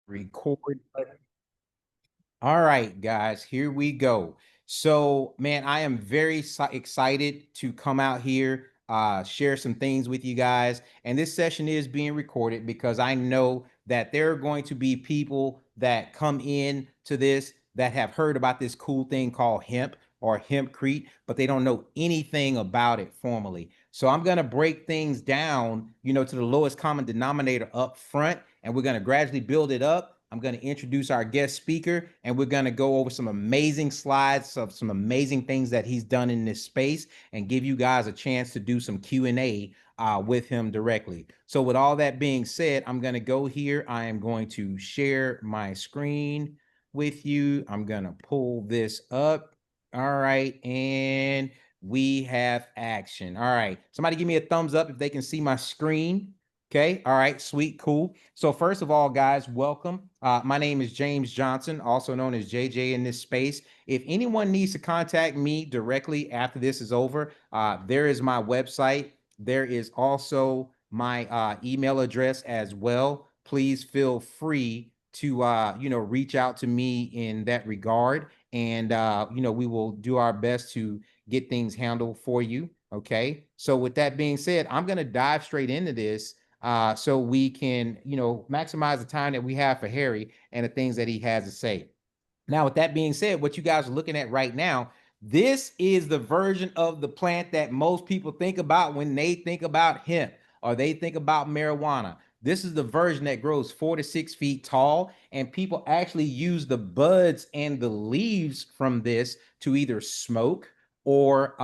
Record. All right, guys, here we go. So, man, I am very excited to come out here, share some things with you guys. And this session is being recorded because I know that there are going to be people that come in to this that have heard about this cool thing called hemp or hempcrete, but they don't know anything about it formally. So I'm going to break things down, to the lowest common denominator up front, and we're going to gradually build it up. I'm going to introduce our guest speaker, and we're going to go over some amazing slides of some amazing things that he's done in this space and give you guys a chance to do some Q&A with him directly. So with all that being said, I'm going to go here. I am going to share my screen with you. I'm going to pull this up. All right. And we have action. All right. Somebody give me a thumbs up if they can see my screen. Okay. All right. Sweet. Cool. So first of all, guys, welcome. My name is James Johnson, also known as JJ in this space. If anyone needs to contact me directly after this is over, there is my website. There is also my email address as well. Please feel free to reach out to me in that regard, and we will do our best to get things handled for you. Okay. So with that being said, I'm going to dive straight into this so we can, maximize the time that we have for Harry and the things that he has to say. Now, with that being said, what you guys are looking at right now, this is the version of the plant that most people think about when they think about hemp or they think about marijuana. This is the version that grows 4 to 6 feet tall, and people actually use the buds and the leaves from this to either smoke or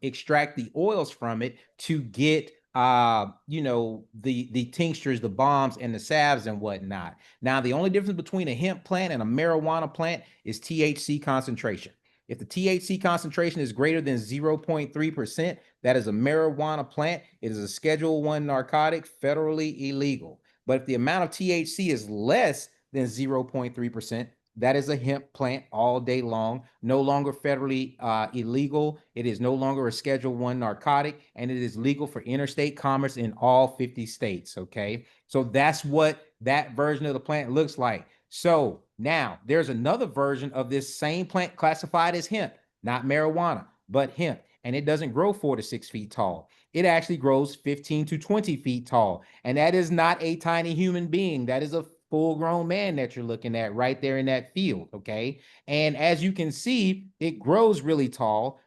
extract the oils from it to get the tinctures, the bombs, and the salves and whatnot. Now, the only difference between a hemp plant and a marijuana plant is THC concentration. If the THC concentration is greater than 0.3%, that is a marijuana plant. It is a Schedule 1 narcotic, federally illegal. But if the amount of THC is less than 0.3%, that is a hemp plant all day long, no longer federally illegal. It is no longer a Schedule 1 narcotic, and it is legal for interstate commerce in all 50 states, okay? So that's what that version of the plant looks like. So now there's another version of this same plant classified as hemp, not marijuana, but hemp, and it doesn't grow 4 to 6 feet tall. It actually grows 15 to 20 feet tall, and that is not a tiny human being. That is a full-grown man that you're looking at right there in that field, okay? And as you can see, it grows really tall.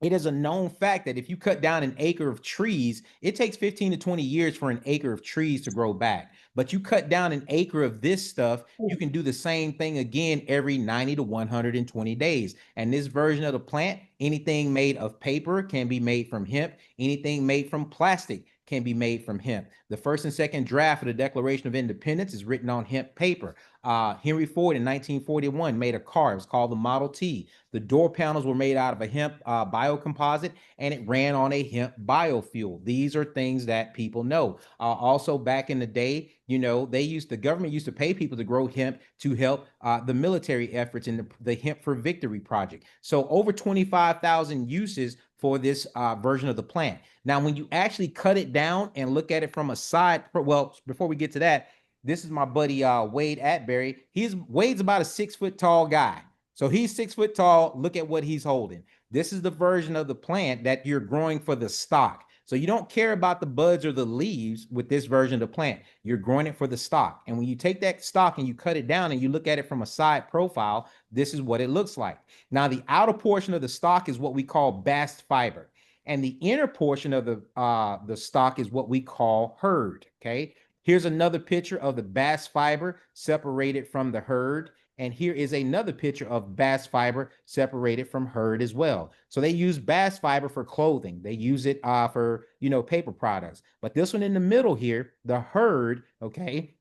It is a known fact that if you cut down an acre of trees, it takes 15 to 20 years for an acre of trees to grow back. But you cut down an acre of this stuff, you can do the same thing again every 90 to 120 days. And this version of the plant, anything made of paper can be made from hemp. Anything made from plastic can be made from hemp. The first and second draft of the Declaration of Independence is written on hemp paper. Henry Ford in 1941 made a car. It was called the Model T. The door panels were made out of a hemp biocomposite, and it ran on a hemp biofuel. These are things that people know. Also, back in the day, the government used to pay people to grow hemp to help the military efforts in the Hemp for Victory project. So over 25,000 uses for this version of the plant. Now, when you actually cut it down and look at it from a side, well, before we get to that, this is my buddy Wade Atbury. Wade's about a 6 foot tall guy. So he's 6 foot tall. Look at what he's holding. This is the version of the plant that you're growing for the stock. So you don't care about the buds or the leaves with this version of the plant. You're growing it for the stock. And when you take that stock and you cut it down and you look at it from a side profile, this is what it looks like. Now, the outer portion of the stock is what we call bast fiber. And the inner portion of the stock is what we call hurd, okay? Here's another picture of the bast fiber separated from the hurd. And here is another picture of bast fiber separated from hurd as well. So they use bast fiber for clothing. They use it for, paper products. But this one in the middle here, the hurd, okay,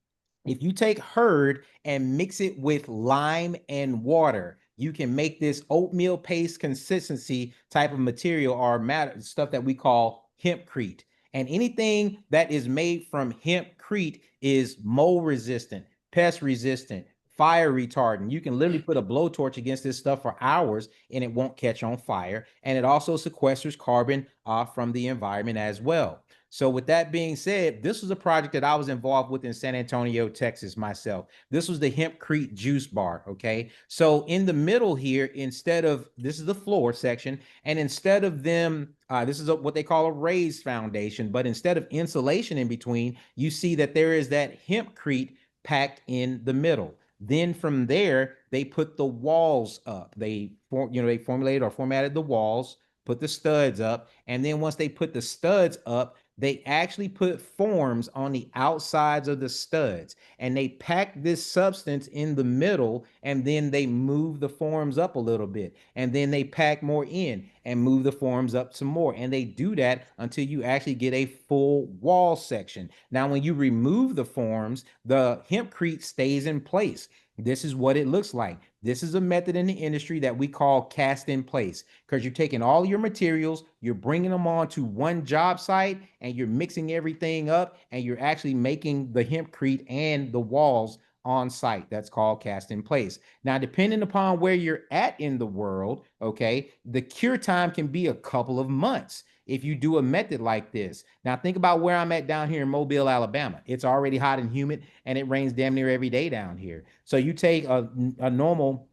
if you take hurd and mix it with lime and water, you can make this oatmeal paste consistency type of material or stuff that we call hempcrete. And anything that is made from hempcrete is mold resistant, pest resistant, fire retardant. You can literally put a blowtorch against this stuff for hours and it won't catch on fire. And it also sequesters carbon from the environment as well. So with that being said, this was a project that I was involved with in San Antonio, Texas myself. This was the HempCrete juice bar. Okay. So in the middle here, instead of, this is the floor section, and instead of them, this is what they call a raised foundation, but instead of insulation in between, you see that there is that HempCrete packed in the middle. Then from there, they put the walls up. They formulated or formatted the walls, put the studs up, and then once they put the studs up, they actually put forms on the outsides of the studs, and they pack this substance in the middle, and then they move the forms up a little bit, and then they pack more in and move the forms up some more, and they do that until you actually get a full wall section. Now when you remove the forms, the hempcrete stays in place. This is what it looks like. This is a method in the industry that we call cast in place, because you're taking all your materials, you're bringing them onto one job site, and you're mixing everything up, and you're actually making the hempcrete and the walls on site. That's called cast in place. Now, depending upon where you're at in the world, okay, the cure time can be a couple of months if you do a method like this. Now, think about where I'm at down here in Mobile, Alabama. It's already hot and humid, and it rains damn near every day down here. So you take a normal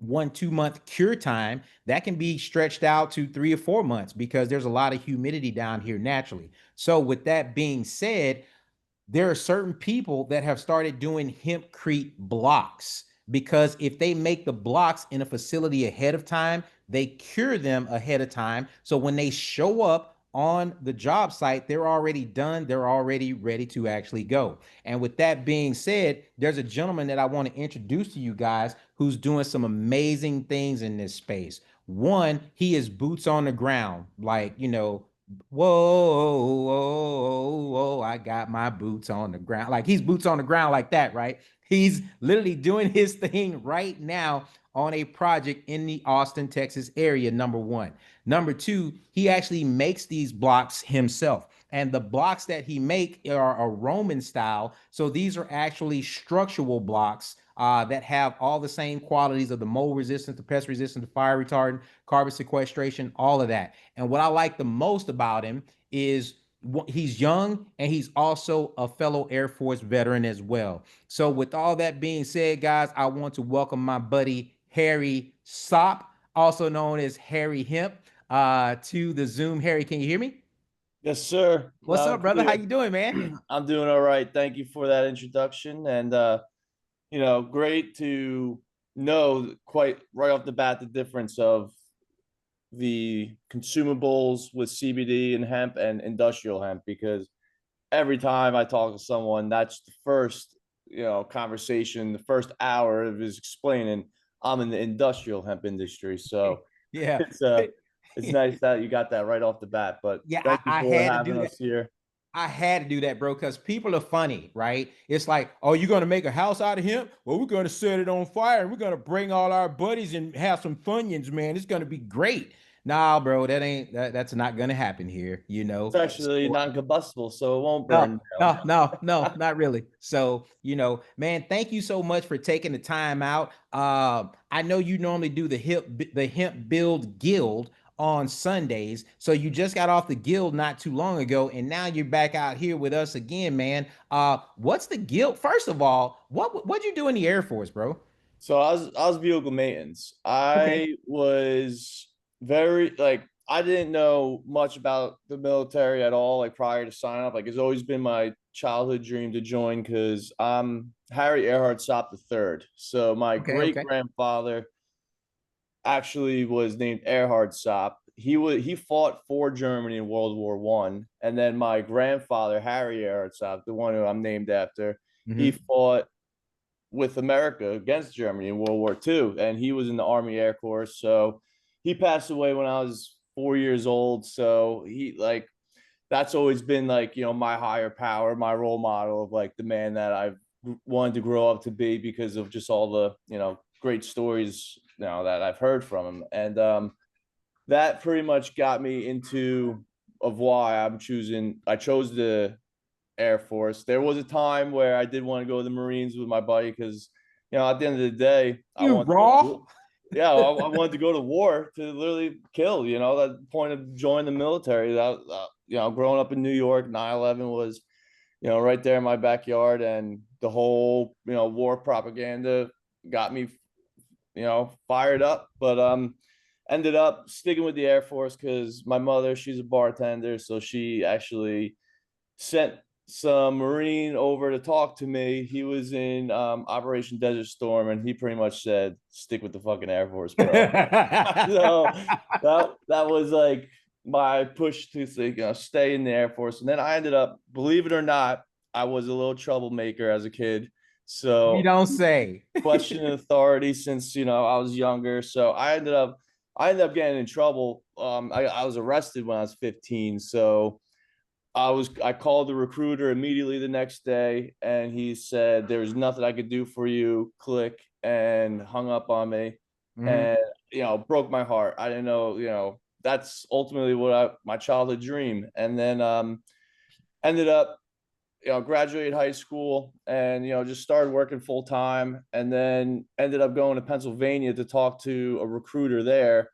1-2 month cure time, that can be stretched out to 3 or 4 months because there's a lot of humidity down here naturally. So, with that being said, there are certain people that have started doing hempcrete blocks, because if they make the blocks in a facility ahead of time, they cure them ahead of time. So when they show up on the job site, they're already done, they're already ready to actually go. And with that being said, there's a gentleman that I want to introduce to you guys who's doing some amazing things in this space. One, he is boots on the ground, like, whoa, whoa, whoa, I got my boots on the ground. Like, he's boots on the ground like that, right? He's literally doing his thing right now on a project in the Austin, Texas area, number one. Number two, he actually makes these blocks himself. And the blocks that he make are a Roman style. So these are actually structural blocks that have all the same qualities of the mold resistance, the pest resistance, the fire retardant, carbon sequestration, all of that. And what I like the most about him is he's young, and he's also a fellow Air Force veteran as well. So with all that being said, guys, I want to welcome my buddy Harry Sop, also known as Harry Hemp, to the Zoom. Harry, can you hear me? Yes, sir. What's Loud up, and brother? How clear. you doing, man? I'm doing all right. Thank you for that introduction. And great to know quite right off the bat the difference of the consumables with CBD and hemp and industrial hemp, because every time I talk to someone, that's the first, conversation, the first hour of is explaining I'm in the industrial hemp industry. So Yeah. it's uh it's nice that you got that right off the bat. But Yeah, thank you I for had to having do that. us here. I had to do that, bro, because people are funny, right? It's like, oh, you're gonna make a house out of him? Well, we're gonna set it on fire and we're gonna bring all our buddies and have some funyuns, man. It's gonna be great. Nah, bro, that's not gonna happen here, It's actually So, non-combustible, so it won't no, burn down. no, not really. So, man, thank you so much for taking the time out. I know you normally do the hemp build guild on Sundays. So you just got off the guild not too long ago, and now you're back out here with us again, man. What's the guild? First of all, what'd you do in the Air Force, bro? So I was vehicle maintenance. Okay. I was very like I didn't know much about the military at all, like prior to sign up. Like it's always been my childhood dream to join because I'm Harry Earhart Sop the third. So my Okay, great okay. grandfather actually was named Earhart Sop. He fought for Germany in World War One, and then my grandfather Harry Earhart Sop, the one who I'm named after, he Hmm. fought with America against Germany in World War II, and he was in the Army Air Corps. So he passed away when I was 4 years old. So he like that's always been like my higher power, my role model of like the man that I've wanted to grow up to be because of just all the great stories that I've heard from him, and that pretty much got me into of why I chose the Air Force. There was a time where I did want to go to the Marines with my buddy because, at the end of the day, I You want to go. raw? yeah, I wanted to go to war to literally kill, that point of joining the military. That, growing up in New York, 9/11 was, right there in my backyard. And the whole, war propaganda got me, fired up. But ended up sticking with the Air Force because my mother, she's a bartender. So she actually sent some Marine over to talk to me. He was in Operation Desert Storm, and he pretty much said, "Stick with the fucking Air Force, bro." So that was like my push to say, stay in the Air Force. And then I ended up, believe it or not, I was a little troublemaker as a kid. You So don't say. questioning authority since I was younger. So I ended up getting in trouble. I was arrested when I was 15. So I called the recruiter immediately the next day, and he said there was nothing I could do for you. Click, and hung up on me. Mhm. And broke my heart. I didn't know, that's ultimately what my childhood dream. And then ended up graduated high school, and just started working full time, and then ended up going to Pennsylvania to talk to a recruiter there.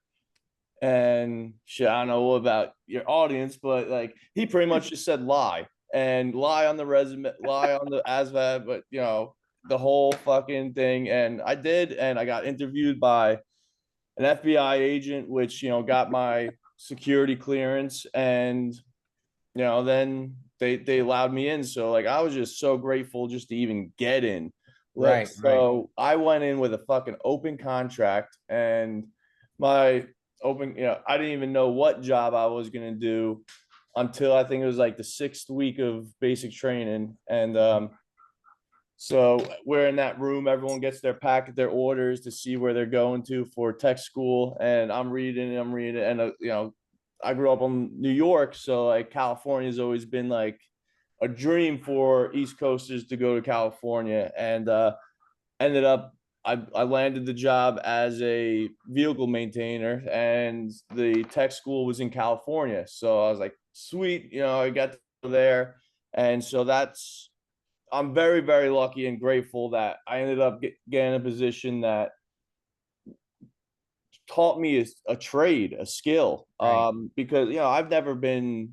And shit, I don't know about your audience, but like he pretty much just said lie, and lie on the resume, lie on the ASVAB, but the whole fucking thing. And I did, and I got interviewed by an FBI agent, which got my security clearance. And then they allowed me in. So like I was just so grateful just to even get in. Right, right. So I went in with a fucking open contract, and my open, I didn't even know what job I was gonna do until I think it was like the 6th week of basic training. And so we're in that room, everyone gets their packet, their orders to see where they're going to for tech school. And I'm reading, and I grew up in New York, so like California's always been like a dream for East Coasters to go to California. And ended up I landed the job as a vehicle maintainer, and the tech school was in California. So I was like, sweet, I got there. And so I'm very, very lucky and grateful that I ended up getting a position that taught me a trade, a skill. Right. Because I've never been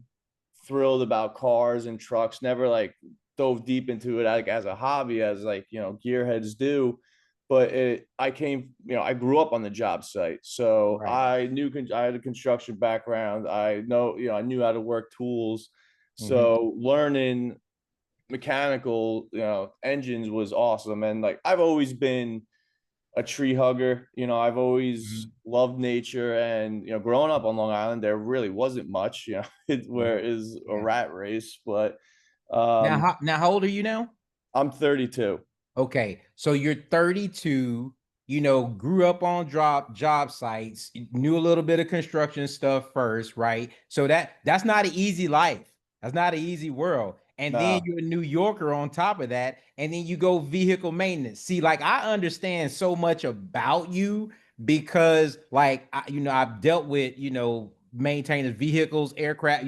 thrilled about cars and trucks, never like dove deep into it like as a hobby, as like gearheads do. But I grew up on the job site, so Right. I had a construction background. I knew how to work tools. Mhm. So learning mechanical engines was awesome. And like I've always been a tree hugger. I've always Mhm. loved nature. And growing up on Long Island, there really wasn't much, Mhm. where it is a Yeah. rat race. But Now how old are you now? I'm 32. Okay, so you're 32, grew up on job sites, knew a little bit of construction stuff first, right? So that's not an easy life. That's not an easy world. And then Nah. you're a New Yorker on top of that, and then you go vehicle maintenance. See, like I understand so much about you because like I've dealt with, maintainers, vehicles, aircraft,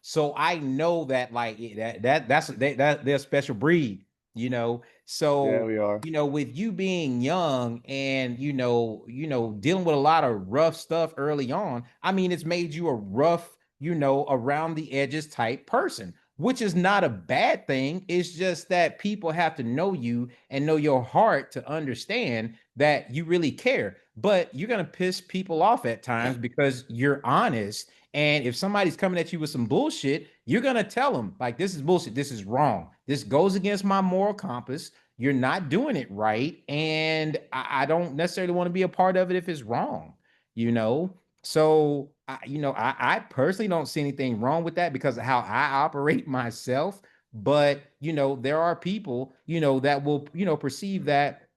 so I know that like that's they're a special breed, you know. Yeah, So, we are. with you being young and dealing with a lot of rough stuff early on, I mean, it's made you a rough, around the edges type person, which is not a bad thing. It's just that people have to know you and know your heart to understand that you really care. But you're gonna piss people off at times because you're honest. And if somebody's coming at you with some bullshit, you're gonna tell them, like, this is bullshit, this is wrong, this goes against my moral compass, you're not doing it right, and I don't necessarily want to be a part of it if it's wrong, you know. So I personally don't see anything wrong with that because of how I operate myself. But there are people that will perceive that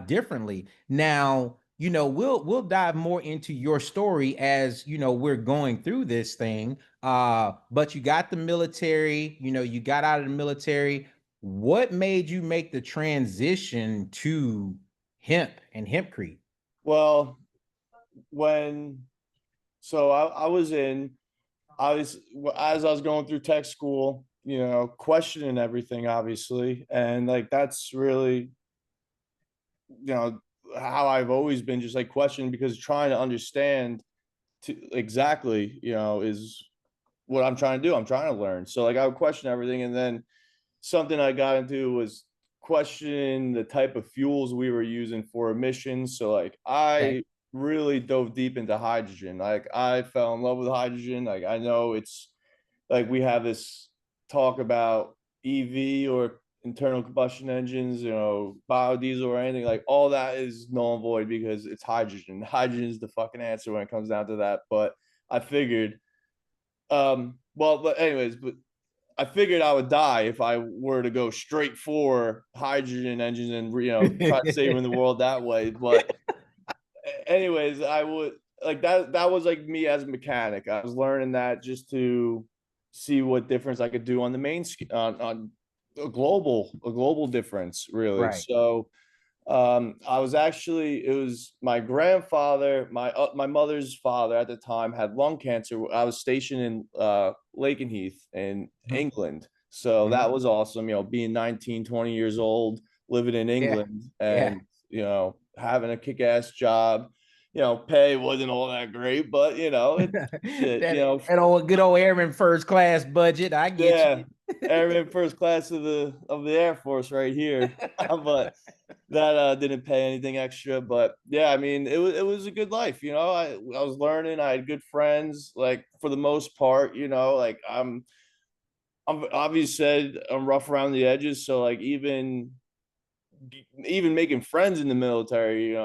differently. Now, we'll dive more into your story as we're going through this thing. But you got the military, you got out of the military. What made you make the transition to hemp and hempcrete? Well, when so I was in I was as I was going through tech school, questioning everything, obviously. And like that's really, you know how I've always been, just like questioning, because trying to understand to exactly, is what I'm trying to do. I'm trying to learn. So like I would question everything. And then something I got into was questioning the type of fuels we were using for emissions. So like Okay. I really dove deep into hydrogen. Like I fell in love with hydrogen. Like I know it's like we have this talk about EV or internal combustion engines, biodiesel or anything, like all that is null and void because it's hydrogen. Hydrogen is the fucking answer when it comes down to that. But I figured, but anyways, but I figured I would die if I were to go straight for hydrogen engines and try saving the world that way. But anyways, I would like that. That was like me as a mechanic. I was learning that just to see what difference I could do on the main on a global difference, really. Right. So I was actually, it was my grandfather, my mother's father at the time had lung cancer. I was stationed in Lakenheath in Mhm. England. So Mhm. that was awesome, being 19, 20 years old, living in Yeah. England Yeah. and, having a kick-ass job. Pay wasn't all that great, but it shit, That old good old airman first class budget. I get yeah, you. airman first class of the Air Force right here. But that didn't pay anything extra. But yeah, I mean, it was a good life. I was learning. I had good friends. Like for the most part, like I'm obviously said I'm rough around the edges. So like even making friends in the military,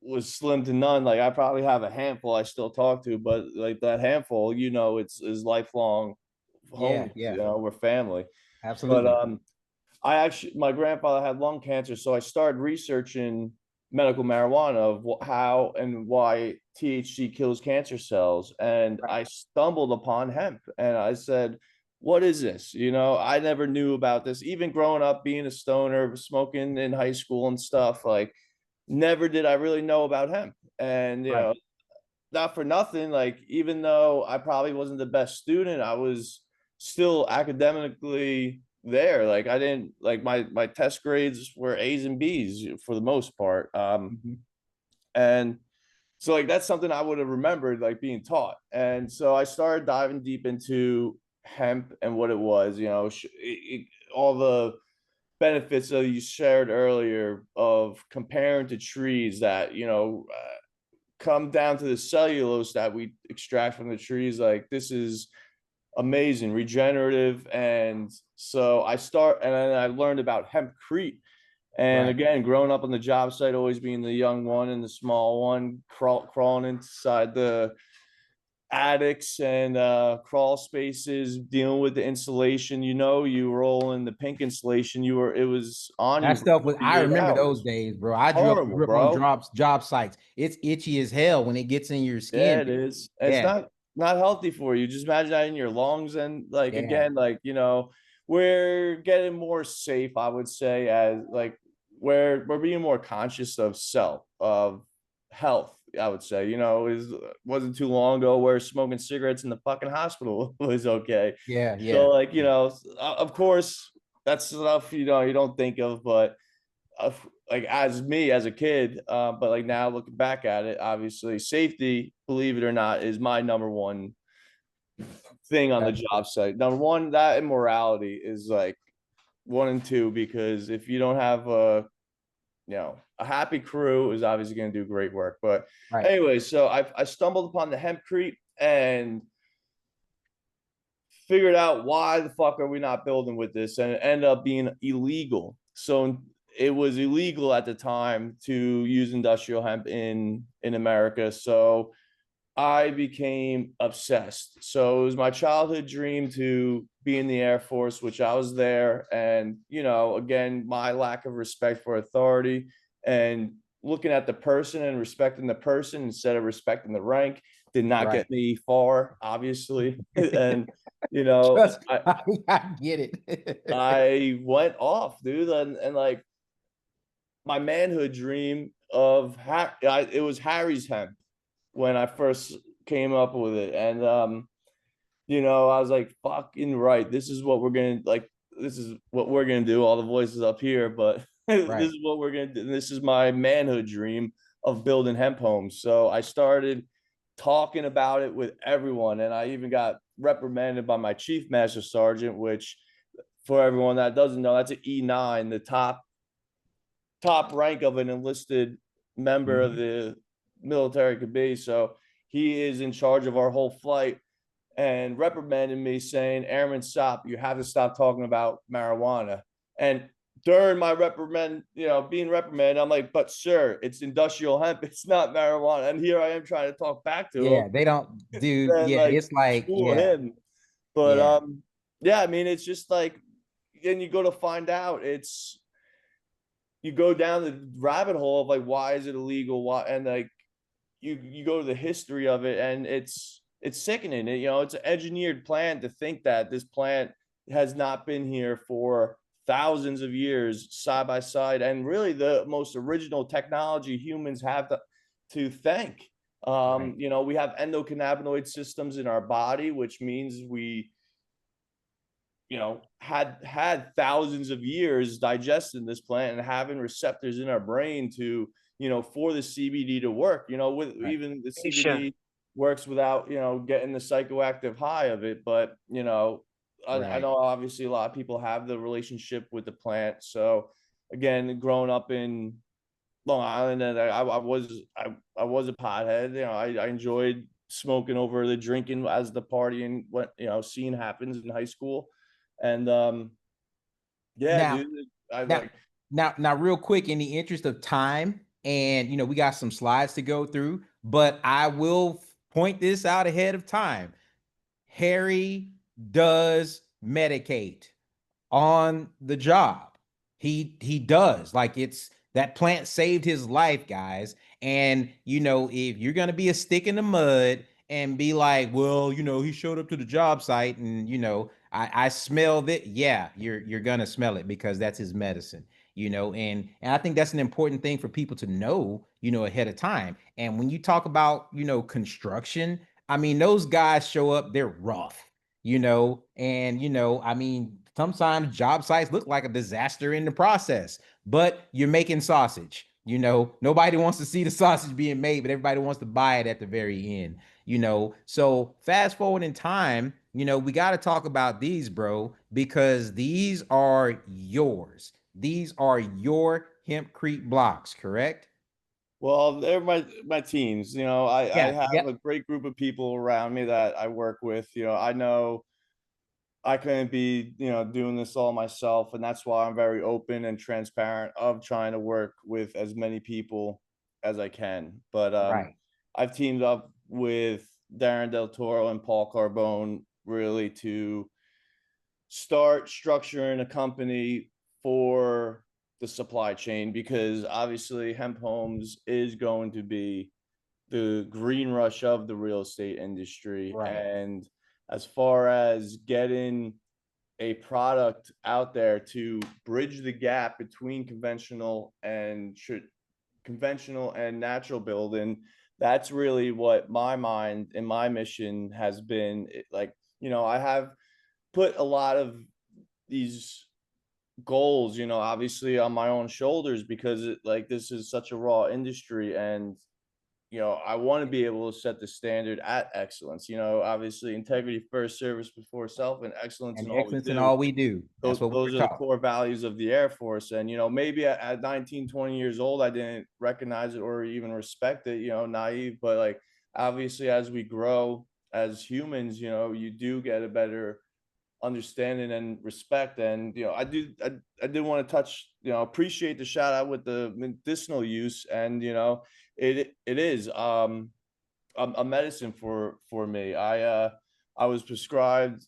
was slim to none. Like I probably have a handful I still talk to, but like that handful, it's is lifelong Yeah, homies. yeah, We're family. But absolutely. my grandfather had lung cancer, so I started researching medical marijuana of how and why THC kills cancer cells, and Right. I stumbled upon hemp, and I said, "What is this?" I never knew about this. Even growing up, being a stoner, smoking in high school and stuff, like never did I really know about hemp. And Right. not for nothing, like even though I probably wasn't the best student, I was still academically there. Like I didn't like my test grades were A's and B's for the most part. Mhm. And so like that's something I would have remembered like being taught. And so I started diving deep into hemp and what it was, all the benefits that you shared earlier of comparing to trees that come down to the cellulose that we extract from the trees. Like this is amazing, regenerative. And so and then I learned about HempCrete. And Right. again, growing up on the job site, always being the young one and the small one, crawling inside the attics and crawl spaces, dealing with the insulation. You roll in the pink insulation. It was on you That for stuff was, I 48 remember those hours. days, bro. I Horrible, grew up on bro. job sites. It's itchy as hell when it gets in your Yeah, skin. it is. And it's Yeah. not healthy for you. Just imagine that in your lungs. And like Yeah. again, like we're getting more safe, I would say, as like we're being more conscious of health, I would say. It wasn't too long ago where smoking cigarettes in the fucking hospital was okay. Yeah. So Yeah. like, of course that's stuff you don't think of, but like as me as a kid, but like now looking back at it, obviously safety, believe it or not, is my number one thing on the That- job site. Number one, that and morality is like one and two, because if you don't have a happy crew is obviously going to do great work. But Right. anyway, so I stumbled upon the HempCrete and figured out why the fuck are we not building with this, and it ended up being illegal. So it was illegal at the time to use industrial hemp in America. So I became obsessed. So it was my childhood dream to be in the Air Force, which I was there. And, again, my lack of respect for authority and looking at the person and respecting the person instead of respecting the rank did not Right. get me far, obviously. And, you know, Trust, I get it. I went off, dude. And like my manhood dream it was Harry's hemp when I first came up with it. And I was like, fucking right. This is what we're gonna do. All the voices up here, but This Right. is what we're gonna do. This is my manhood dream of building hemp homes. So I started talking about it with everyone, and I even got reprimanded by my chief master sergeant, which for everyone that doesn't know, that's an E9, the top rank of an enlisted member of Mhm. the military could be. So he is in charge of our whole flight and reprimanded me saying, Airman, stop. You have to stop talking about marijuana. And during my reprimand, being reprimanded, I'm like, but sir, it's industrial hemp. It's not marijuana. And here I am trying to talk back to Yeah, him they don't do, and yeah, like it's like, school yeah, him. But yeah, yeah, I mean, it's just like, then you go to find out you go down the rabbit hole of like, why is it illegal? Why? And like, you go to the history of it, and it's sickening. It's an engineered plant. To think that this plant has not been here for thousands of years side by side, and really the most original technology humans have to thank. right, We have endocannabinoid systems in our body, which means we had thousands of years digesting this plant and having receptors in our brain to, for the CBD to work, with right, even the Sure. CBD works without, getting the psychoactive high of it. But, I right. know obviously a lot of people have the relationship with the plant. So again, growing up in Long Island, and I was a pothead. I enjoyed smoking over the drinking as the party and what scene happens in high school, and yeah, Now, dude, I now, like. now, real quick, in the interest of time, and we got some slides to go through, but I will point this out ahead of time. Harry does medicate on the job. He does. Like, it's that plant saved his life, guys. And if you're gonna be a stick in the mud and be like, well, he showed up to the job site and I smelled it. Yeah, you're gonna smell it because that's his medicine. And I think that's an important thing for people to know, ahead of time. And when you talk about, construction, I mean, those guys show up, they're rough, and I mean, sometimes job sites look like a disaster in the process, but you're making sausage. Nobody wants to see the sausage being made, but everybody wants to buy it at the very end. So fast forward in time, we got to talk about these, bro, because these are yours. These are your HempCrete blocks, correct? Well, they're my teams. I Yeah, have yeah, a great group of people around me that I work with. I know I couldn't be, doing this all myself, and that's why I'm very open and transparent of trying to work with as many people as I can. But right. I've teamed up with Darren Del Toro and Paul Carbone really to start structuring a company for the supply chain, because obviously hemp homes is going to be the green rush of the real estate industry. Right. And as far as getting a product out there to bridge the gap between conventional and natural building, that's really what my mind and my mission has been. Like, I have put a lot of these goals, obviously on my own shoulders, because this is such a raw industry, and I want to be able to set the standard at excellence. Obviously integrity first, service before self, and excellence And in all we excellence in do. all we do. That's what we were Those are the taught. core values of the Air Force. And, maybe at 19, 20 years old, I didn't recognize it or even respect it, naive. But like, obviously, as we grow as humans, you do get a better understanding and respect. And, I did want to touch, appreciate the shout out with the medicinal use. And, it is a medicine for me. I was prescribed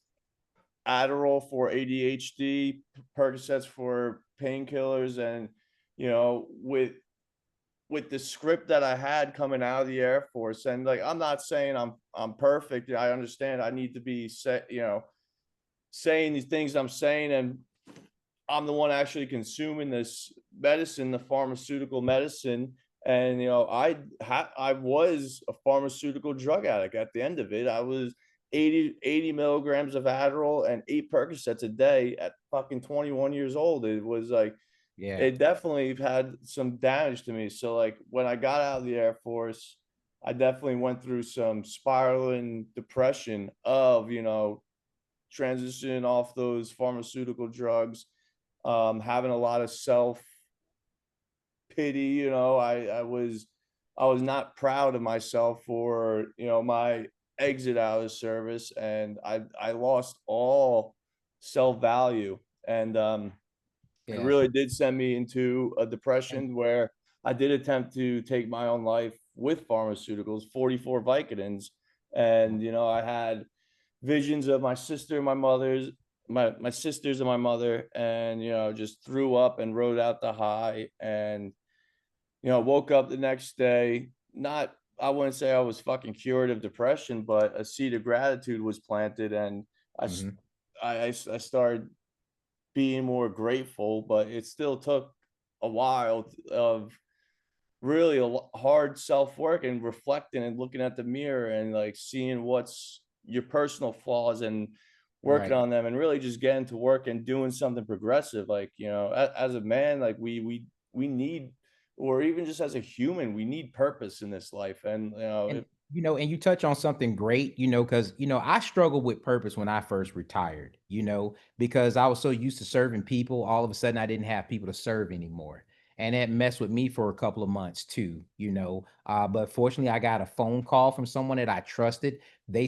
Adderall for ADHD, Percocets for painkillers, and with the script that I had coming out of the Air Force, and like, I'm not saying I'm perfect. I understand I need to be saying these things I'm saying, and I'm the one actually consuming this medicine, the pharmaceutical medicine. And I was a pharmaceutical drug addict. At the end of it, I was 80 milligrams of Adderall and 8 Percocets a day at fucking 21 years old. It was like, Yeah. it definitely had some damage to me. So like when I got out of the Air Force, I definitely went through some spiraling depression of, transitioning off those pharmaceutical drugs, having a lot of self pity. I was not proud of myself for, my exit out of the service, and I lost all self-value. And it Yeah. really did send me into a And depression where I did attempt to take my own life with pharmaceuticals, 44 Vicodins. And, I had visions of my sisters and my mother, and, just threw up and rode out the high. And, woke up the next day, not, I wouldn't say I was fucking cured of depression, but a seed of gratitude was planted. And I, s- mhm. I started being more grateful, but it still took a while of really hard self work and reflecting and looking at the mirror and like seeing what's your personal flaws and working Right. on them, and really just getting to work and doing something progressive. Like, as a man, like we need, or even just as a human, we need purpose in this life. And, And and you touch on something great, because I struggled with purpose when I first retired, because I was so used to serving people. All of a sudden, I didn't have people to serve anymore. And that messed with me for a couple of months too, But fortunately, I got a phone call from someone that I trusted. There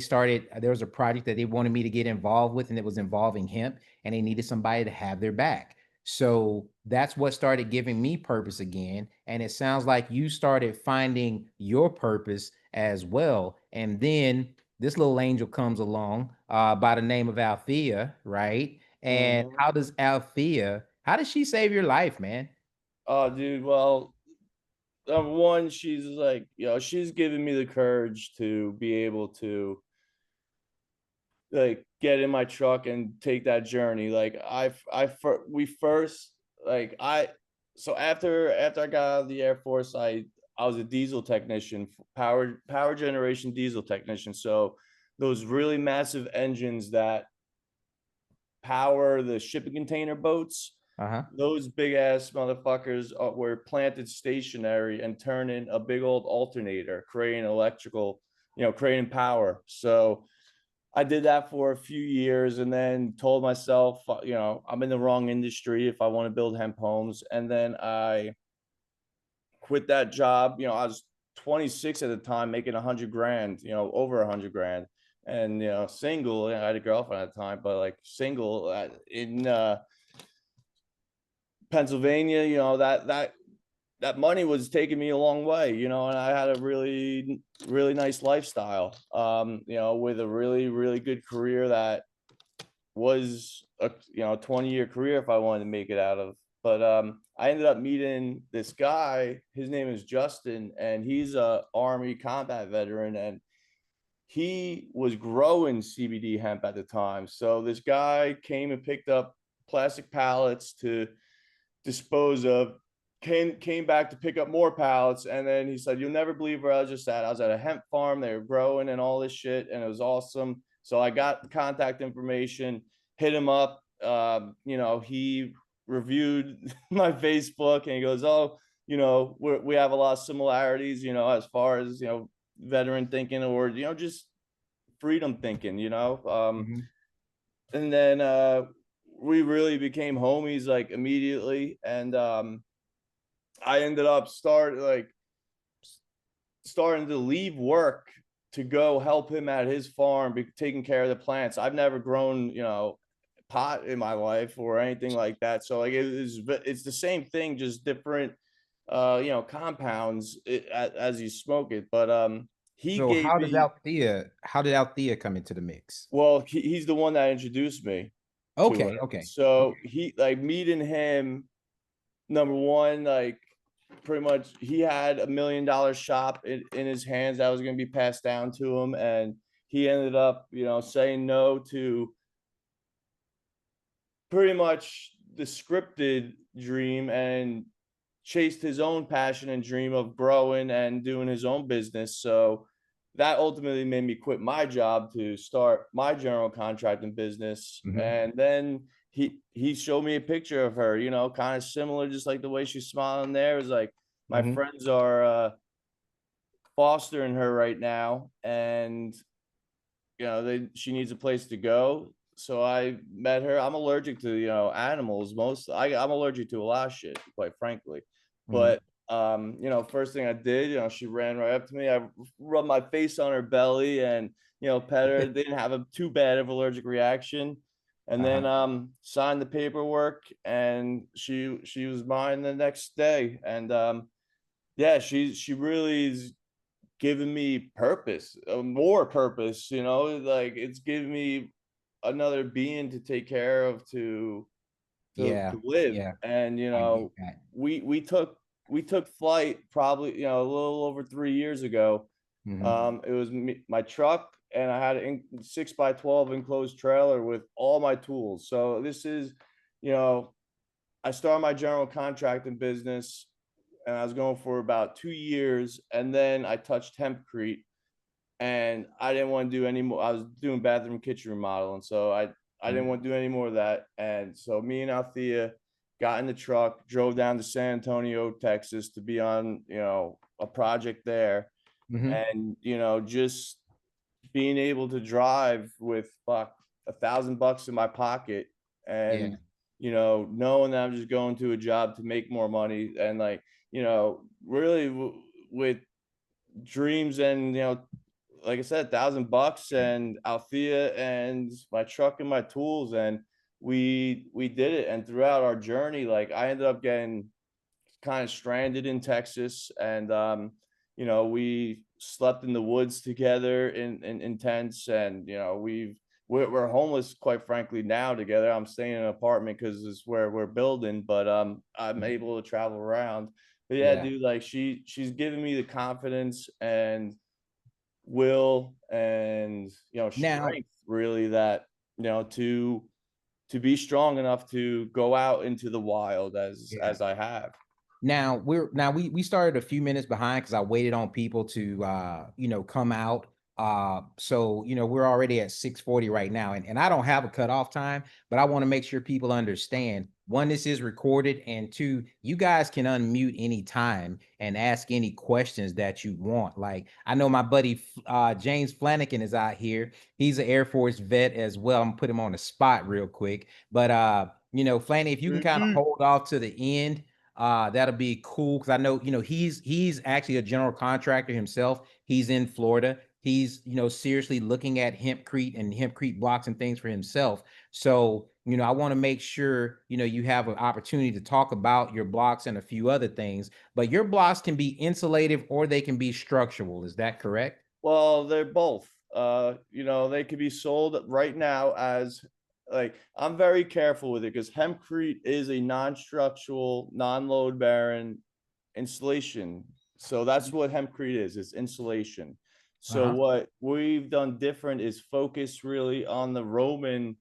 was a project that they wanted me to get involved with, and it was involving hemp, and they needed somebody to have their back. So that's what started giving me purpose again. And it sounds like you started finding your purpose as well. And then this little angel comes along by the name of Althea, right? And Mhm. how does she save your life, man? Oh, dude, well, number one, she's like, she's given me the courage to be able to like get in my truck and take that journey. Like we first, like I so after I got out of the Air Force, I was a diesel technician, power generation diesel technician. So those really massive engines that power the shipping container boats, Uh-huh. those big ass motherfuckers were planted stationary and turning a big old alternator, creating electrical, creating power. So I did that for a few years and then told myself, I'm in the wrong industry if I want to build hemp homes. And then I quit that job. I was 26 at the time, making 100 grand, over 100 grand. And, single. I had a girlfriend at the time, but like single in Pennsylvania, that money was taking me a long way, and I had a really, really nice lifestyle, with a really, really good career that was a 20-year career if I wanted to make it out of. But I ended up meeting this guy. His name is Justin, and he's a Army combat veteran, and he was growing CBD hemp at the time. So this guy came and picked up plastic pallets to dispose of, came back to pick up more pallets, and then he said, "You'll never believe where I was just at. I was at a hemp farm. They were growing and all this shit, and it was awesome." So I got the contact information, hit him up. He reviewed my Facebook, and he goes, "Oh, we have a lot of similarities, as far as veteran thinking, or just freedom thinking, Mhm. and then we really became homies like immediately. And I ended up starting to leave work to go help him at his farm, taking care of the plants. I've never grown, pot in my life or anything like that. So like it's the same thing, just different, compounds as you smoke it. But he So gave me, how did Althea come into the mix? well, he's the one that introduced me to Okay, it. okay, So okay. he, like, meeting him, number one, like, pretty much he had $1 million shop in his hands that was going to be passed down to him, and he ended up, saying no to pretty much the scripted dream and chased his own passion and dream of growing and doing his own business. So that ultimately made me quit my job to start my general contracting business. Mhm. And then he showed me a picture of her, you know, kind of similar, just like the way she's smiling there. Is like my Hmm. friends are fostering her right now, and you know, she needs a place to go. So I met her. I'm allergic to, you know, animals. I'm allergic to a lot of shit, quite frankly. Hmm. But you know, first thing I did, you know, she ran right up to me. I rubbed my face on her belly and, you know, pet her. They didn't have a too bad of allergic reaction. And then Uh-huh. signed the paperwork, and she was mine the next day. And yeah, she really is giving me purpose, more purpose, you know, like it's giving me another being to take care of, Yeah. to live. Yeah. And you I get know, that. we took flight probably, you know, a little over 3 years ago. Hmm. It was my truck, and I had a 6x12 enclosed trailer with all my tools. So this is, you know, I started my general contracting business, and I was going for about 2 years, and then I touched HempCrete, and I didn't want to do any more. I was doing bathroom kitchen remodeling, so I didn't want to do any more of that. And so me and Althea got in the truck, drove down to San Antonio, Texas, to be on, you know, a project there. Hmm. And you know, just being able to drive with $1,000 in my pocket, Yeah. and you know, knowing that I'm just going to a job to make more money, and like, you know, really with dreams, and you know, like I said, $1,000 and Althea and my truck and my tools, and we did it. And throughout our journey, like I ended up getting kind of stranded in Texas, and you know, we slept in the woods together in tents, and you know, we're homeless, quite frankly, now together. I'm staying in an apartment because it's where we're building, but I'm Mhm. able to travel around. But yeah, Yeah. dude, like she's giving me the confidence and will, and you know, Now, strength, really, that you know, to be strong enough to go out into the wild yeah. as I have. We started a few minutes behind because I waited on people to come out. So we're already at 6:40 right now, and I don't have a cutoff time, but I want to make sure people understand, one, this is recorded, and two, you guys can unmute anytime and ask any questions that you want. Like, I know my buddy James Flanagan is out here. He's an Air Force vet as well. I'm gonna put him on the spot real quick. But Flanny, if you can kind of Mhm. hold off to the end, that'll be cool, because I know he's actually a general contractor himself. He's in Florida. He's seriously looking at hempcrete and hempcrete blocks and things for himself. So I want to make sure you have an opportunity to talk about your blocks and a few other things. But your blocks can be insulative or they can be structural. Is that correct? Well, they're both. You know, they could be sold right now as, like, I'm very careful with it because hempcrete is a non-structural, non-load bearing insulation. So that's what hempcrete is, it's insulation. So Uh-huh. what we've done different is focus really on the Roman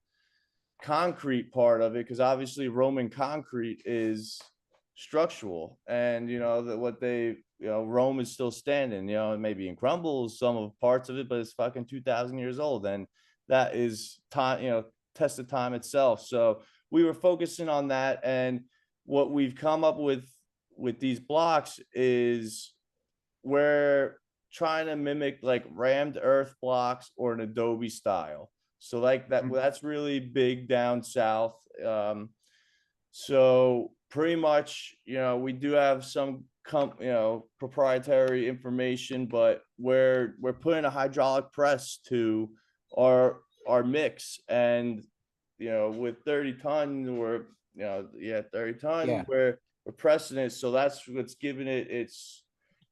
concrete part of it, because obviously Roman concrete is structural, and you know that what they, you know, Rome is still standing, you know, it may be in crumbles, some of parts of it, but it's fucking 2,000 years old, and that is time, you know, test of time itself. So we were focusing on that, and what we've come up with these blocks is we're trying to mimic like rammed earth blocks or an adobe style. So like that, Mhm. that's really big down south. So pretty much, you know, we do have some you know, proprietary information, but we're putting a hydraulic press to our mix, and you know, with 30 ton, we're, you know, yeah, 30 ton, Yeah. we're pressing it. So that's what's giving it its,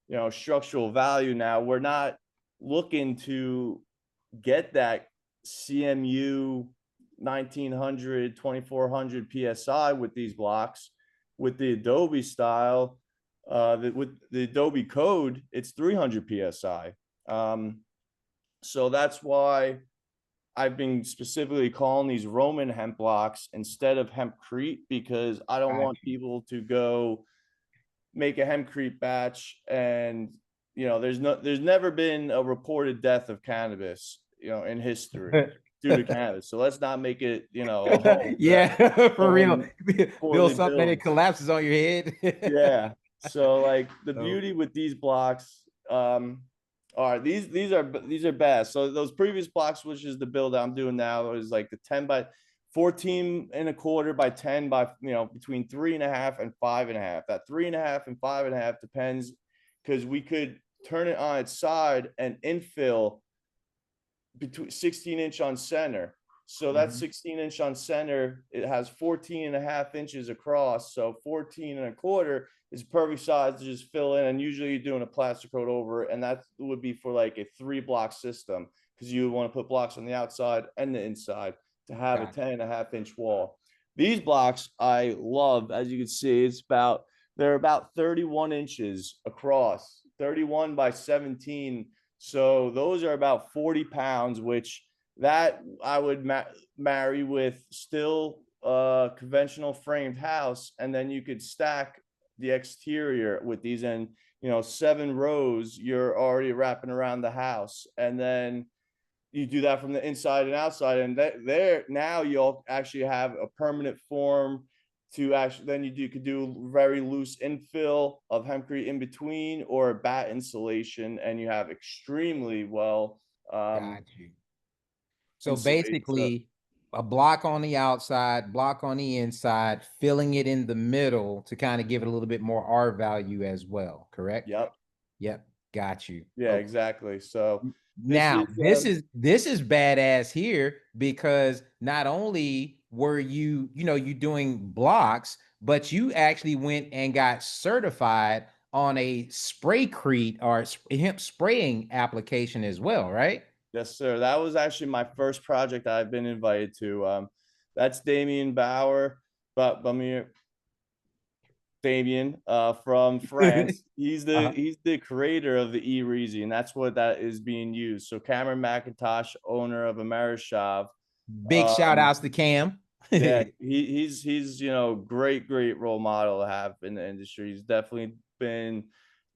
you know, structural value. Now we're not looking to get that CMU 1900 2400 psi with these blocks. With the Adobe style, with the Adobe code, it's 300 psi. So that's why I've been specifically calling these Roman hemp blocks instead of hempcrete, because I don't Got want people to go make a hempcrete batch, and you know, there's never been a reported death of cannabis, you know, in history. due to cannabis. So let's not make it, you know, a home that Yeah, for real. someone Build poorly something and it builds. collapses on your head. Yeah. So like the So, beauty with these blocks, are these are bad. So those previous blocks, which is the build I'm doing now, is like the 10 by 14 and a quarter by 10 by, you know, between 3.5 and 5.5. That 3.5 and 5.5 depends, because we could turn it on its side and infill between 16-inch on center. So that mhm, 16-inch on center, it has 14.5 inches across. So 14 and a quarter is perfect size to just fill in. And usually you're doing a plaster coat over it. And that would be for like a 3-block system, because you would want to put blocks on the outside and the inside to have a gotcha. 10.5-inch wall. These blocks I love, as you can see, they're about 31 inches across, 31 by 17. So those are about 40 pounds, which that I would marry with still conventional framed house, and then you could stack the exterior with these, and you know, 7 rows you're already wrapping around the house, and then you do that from the inside and outside, and there now you'll actually have a permanent form to actually, then you could do very loose infill of hempcrete in between, or bat insulation, and you have extremely well Got you. So insulated. So basically, a block on the outside, block on the inside, filling it in the middle to kind of give it a little bit more R value as well, correct? yep, Yep, got you. yeah, Okay. exactly. So this is Now, this is badass here because not only were you doing blocks, but you actually went and got certified on a HempCrete or hemp spraying application as well, right? yes, sir. That was actually my first project I've been invited to. That's Damien Bauer, but Damien, from France. Uh-huh. He's the creator of the E-Reezy, and that's what that is being used. So Cameron McIntosh, owner of Amerishav, Big shout outs to Cam. yeah, he's you know, great role model to have in the industry. He's definitely been,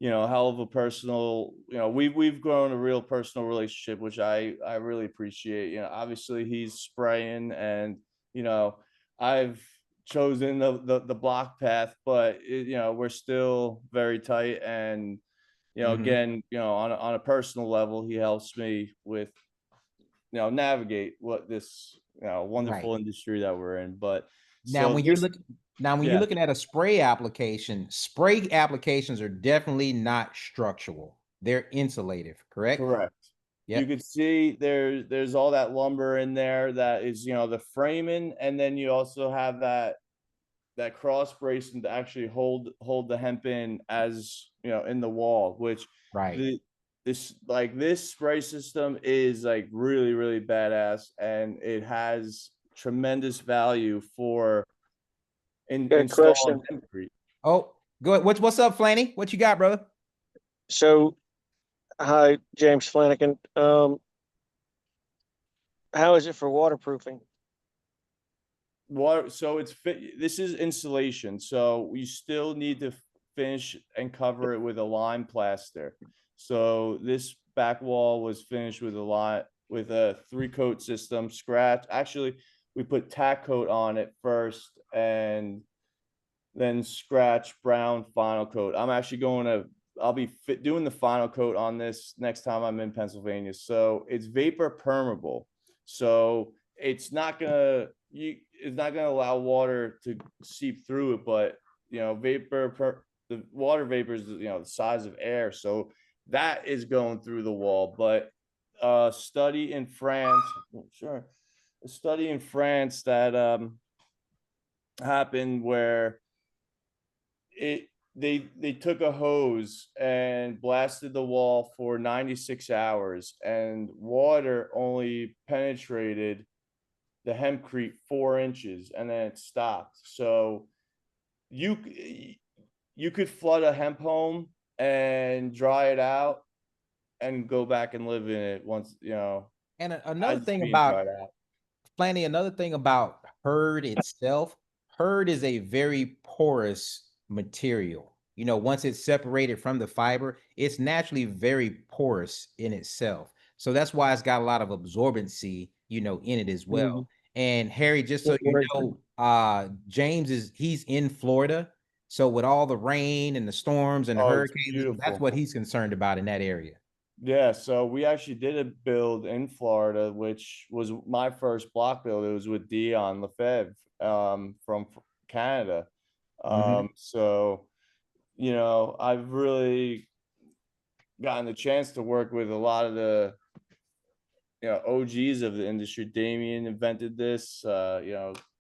you know, a hell of a personal, you know, we've grown a real personal relationship, which I really appreciate. You know, obviously he's spraying, and you know, I've chosen the block path, but you know, we're still very tight. And you know, Mhm. again, you know, on a personal level, he helps me with, you know, navigate what this, you know, Right. wonderful industry that we're in. But Now, so when you're this, looking now when you're yeah, looking at a spray application, spray applications are definitely not structural. They're insulative, correct? correct. You Yep. could see there's all that lumber in there that is, you know, the framing, and then you also have that cross bracing to actually hold the hemp in, as you know, in the wall, which Right. the this spray system is like really badass, and it has tremendous value for Good installing question. hempcrete. Oh, go ahead. What's up, Flanny? What you got, brother? So, hi, James Flanagan. How is it for waterproofing? Water, so this is insulation, so we still need to finish and cover it with a lime plaster. So this back wall was finished with a 3-coat system, scratch. Actually, we put tack coat on it first, and then scratch brown final coat. I'll be doing the final coat on this next time I'm in Pennsylvania. So it's vapor permeable. So it's not gonna allow water to seep through it, but you know, the water vapor is, you know, the size of air. So that is going through the wall. But a study in France, sure, a study in France that happened where it they took a hose and blasted the wall for 96 hours, and water only penetrated the hempcrete 4 inches, and then it stopped. So you you could flood a hemp home and dry it out and go back and live in it once, you know, And as another it's thing being about dried out. Flanny, another thing about hurd itself, hurd is a very porous material. Once it's separated from the fiber, it's naturally very porous in itself. So that's why it's got a lot of absorbency in it as well. Mhm. And Harry, just so Don't you worry. know, James he's in Florida. So with all the rain and the storms and the Oh, it's hurricanes, that's beautiful. what he's concerned about in that area. Yeah, so we actually did a build in Florida, which was my first block build. It was with Dion Lefebvre from Canada. Mhm. So I've really gotten the chance to work with a lot of the OGs of the industry. Damien invented this.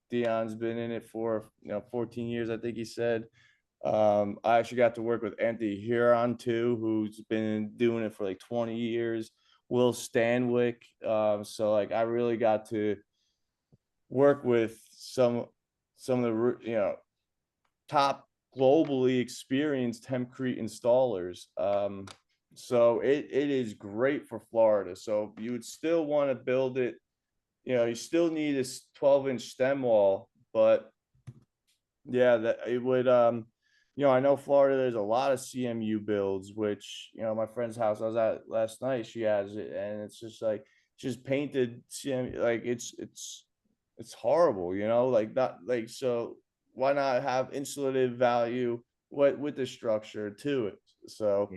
Dion's been in it for 14 years, I think he said. I actually got to work with Anthony Huron too, who's been doing it for like 20 years. Will Stanwyck. So like I really got to work with some of the top globally experienced HempCrete installers. So it is great for Florida. So you would still want to build it. You still need a 12-inch stem wall, but yeah, that it would. I know Florida. There's a lot of CMU builds, which my friend's house I was at last night. She has it, and it's just like just painted CMU. Like it's horrible. Like not like so. Why not have insulative value with the structure to it? So,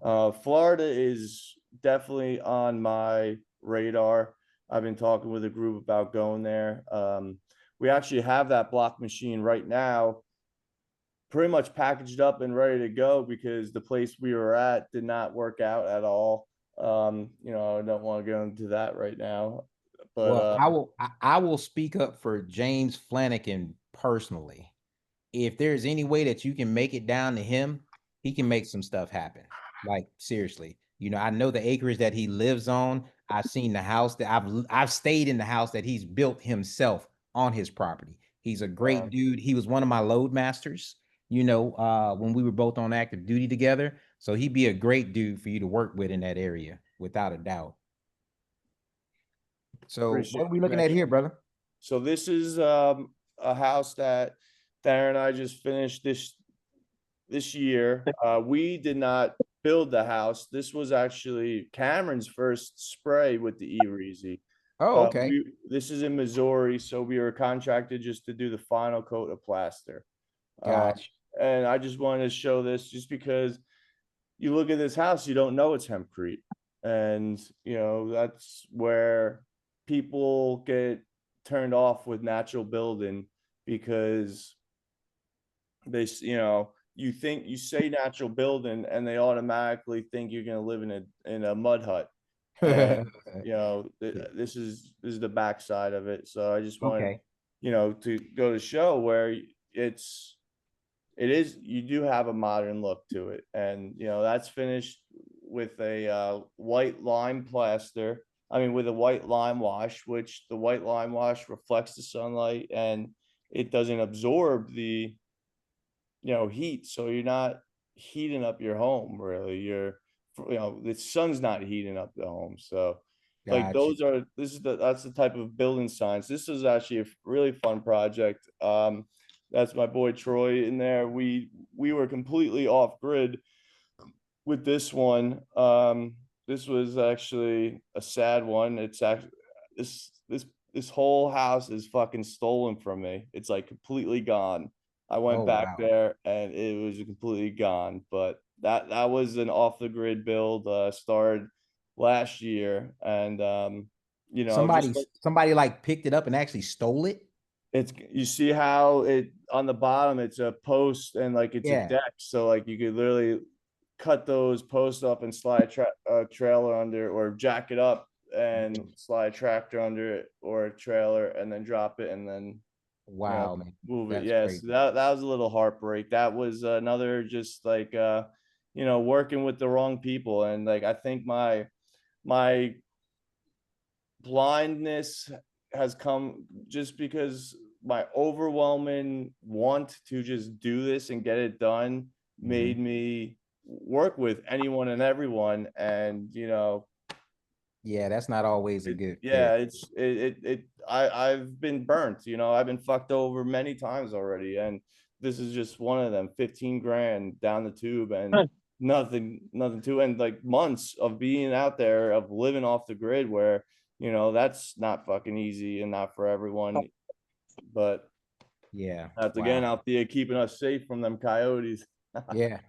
Yeah. Florida is definitely on my radar. I've been talking with a group about going there. We actually have that block machine right now pretty much packaged up and ready to go because the place we were at did not work out at all. I don't want to go into that right now, but Well, I will speak up for James Flanagan personally. If there's any way that you can make it down to him, he can make some stuff happen. Like seriously, I know the acres that he lives on. I've seen the house that I've stayed in the house that he's built himself on his property. He's a great dude. He was one of my load masters, when we were both on active duty together. So he'd be a great dude for you to work with in that area, without a doubt. So appreciate what are we the looking at connection. here, brother? So this is a house that Darren and I just finished this year. We did not build the house. This was actually Cameron's first spray with the E-Reezy. Oh, okay. This is in Missouri, so we were contracted just to do the final coat of plaster. Uh, Gotcha. and I just wanted to show this just because you look at this house, you don't know it's hempcrete. And, that's where people get turned off with natural building because you think you say natural building and they automatically think you're going to live in a mud hut. And, this is the backside of it. So I just wanted, Okay. to go to show where you do have a modern look to it. And that's finished with a white lime plaster. I mean, with a white lime wash, which the white lime wash reflects the sunlight and it doesn't absorb the heat, so you're not heating up your home really. The sun's not heating up the home. So like Gotcha. that's the type of building science. This is actually a really fun project. That's my boy Troy in there. We were completely off grid with this one. This was actually a sad one. It's actually this whole house is fucking stolen from me. It's like completely gone. I Oh, went back wow. there and it was completely gone. But that was an off the grid build. Started last year, and just Somebody somebody like picked it up and actually stole it? it's you see how it on the bottom it's a post and like it's a Yeah. deck, so like you could literally cut those posts up and slide a trailer under or jack it up and slide a tractor under it or a trailer and then drop it and then Wow, man. move it. That's Yes, crazy. that was a little heartbreak. That was another just like working with the wrong people. And like I think my blindness has come just because my overwhelming want to just do this and get it done made Mhm. me work with anyone and everyone. And Yeah, that's not always a good yeah, fit. I've been burnt. I've been fucked over many times already, and this is just one of them. 15 grand down the tube and nothing to, and like months of being out there of living off the grid where You know, that's not fucking easy and not for everyone. But Yeah. that's again Wow. out there keeping us safe from them coyotes. Yeah.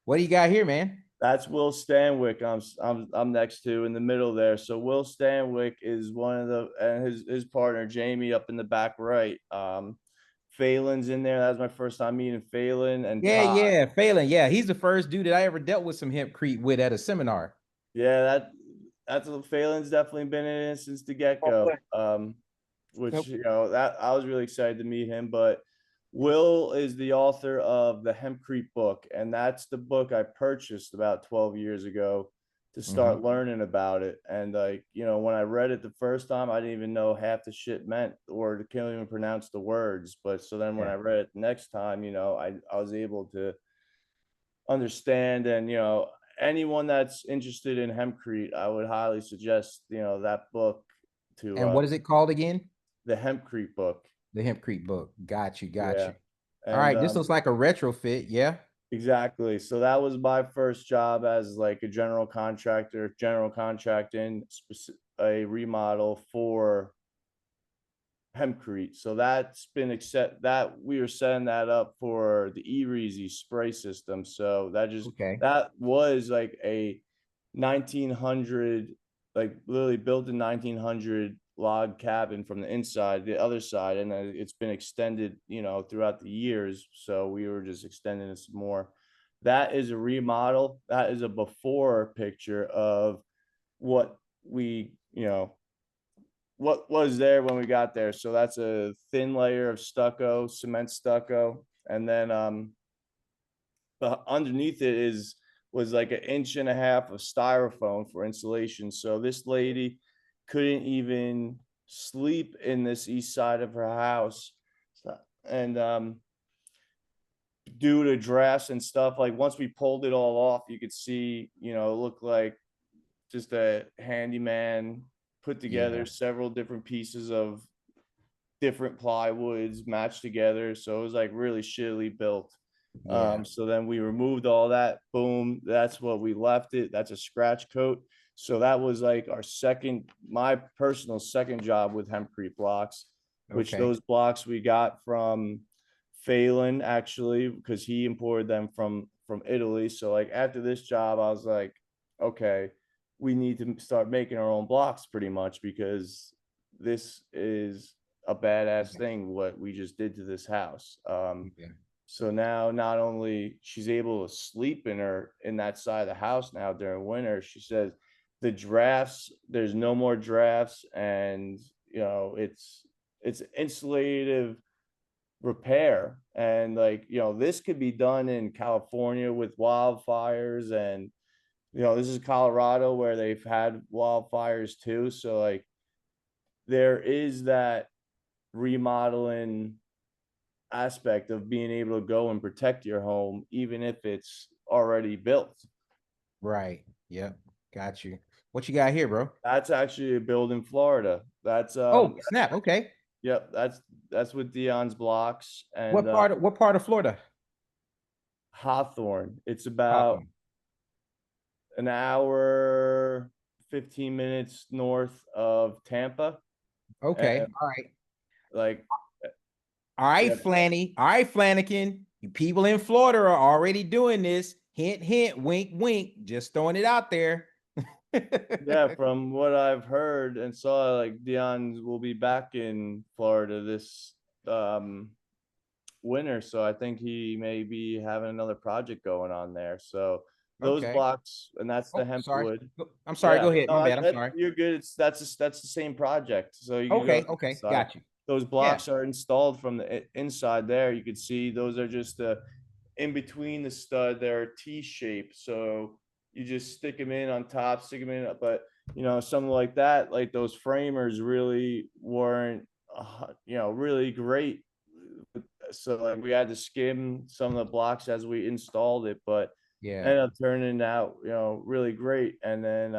What do you got here, man? That's Will Stanwyck. I'm next to in the middle there. So Will Stanwyck is one of the, and his partner Jamie up in the back right. Phelan's in there. That was my first time meeting Phelan and Yeah, Todd. yeah, Phelan. Yeah, he's the first dude that I ever dealt with some HempCrete with at a seminar. Yeah, that's what Phelan's definitely been in it since the get go. Which, Nope. you know, that I was really excited to meet him. But Will is the author of the HempCrete book, and that's the book I purchased about 12 years ago to start learning about it. And like, you know, when I read it the first time, I didn't even know half the shit meant or can't even pronounce the words. But so then when Yeah. I read it the next time, you know, I was able to understand. And you know, anyone that's interested in HempCrete, I would highly suggest, you know, that book to And what is it called again? the HempCrete book. The HempCrete book. Got you, got Yeah. you. All And right, this looks like a retrofit. Yeah. exactly. So that was my first job as like a general contractor, general contracting a remodel for HempCrete. So that's been accept that we were setting that up for the E-Reezy spray system. So Okay. that was like a 1900, like literally built in 1900 log cabin from the inside, the other side, and then it's been extended, you know, throughout the years. So we were just extending it some more. That is a remodel. That is a before picture of what we, you know, what was there when we got there. So that's a thin layer of stucco, cement stucco, and then underneath it was like 1.5 inches of styrofoam for insulation. So this lady couldn't even sleep in this east side of her house. And due to drafts and stuff, like once we pulled it all off, you could see, you know, it looked like just a handyman put together Yeah. several different pieces of different plywoods matched together. So it was like really shittily built. Yeah. So then we removed all that. Boom. That's what we left it. That's a scratch coat. So that was like my personal second job with HempCrete blocks, which Okay. those blocks we got from Phelan actually, because he imported them from Italy. So like after this job, I was like, okay, we need to start making our own blocks pretty much, because this is a badass Okay. thing what we just did to this house. Okay. So now not only she's able to sleep in that side of the house now during winter, she says the drafts, there's no more drafts, and you know, it's insulative repair. And like, you know, this could be done in California with wildfires, and you know, this is Colorado where they've had wildfires too. So like there is that remodeling aspect of being able to go and protect your home, even if it's already built. Right. Yep. Got you. What you got here, bro? That's actually a build in Florida. Oh, snap. Okay. Yep, that's with Dion's blocks and What part of Florida? Hawthorne. It's about Hawthorne. an hour, 15 minutes north of Tampa. Okay. And All right. like, All right, yeah, Flanny. All right, Flanagan. You people in Florida are already doing this. Hint, hint, wink, wink. Just throwing it out there. yeah, from what I've heard and saw, like Dion will be back in Florida this winter. So I think he may be having another project going on there. So those Okay. blocks, and that's the Oh, hemp sorry. wood. I'm sorry. Yeah, Go ahead. no, My bad. I'm sorry. you're good. That's the same project. So you can go Okay. to the Okay. side. Got you. Those Yeah. blocks are installed from the inside there. You can see those are just in between the stud. They're T-shaped. So you just stick them in on top, stick them in. But you know, something like that, like those framers really weren't, you know, really great. So like we had to skim some of the blocks as we installed it, but Yeah. ended up turning out, you know, really great. And then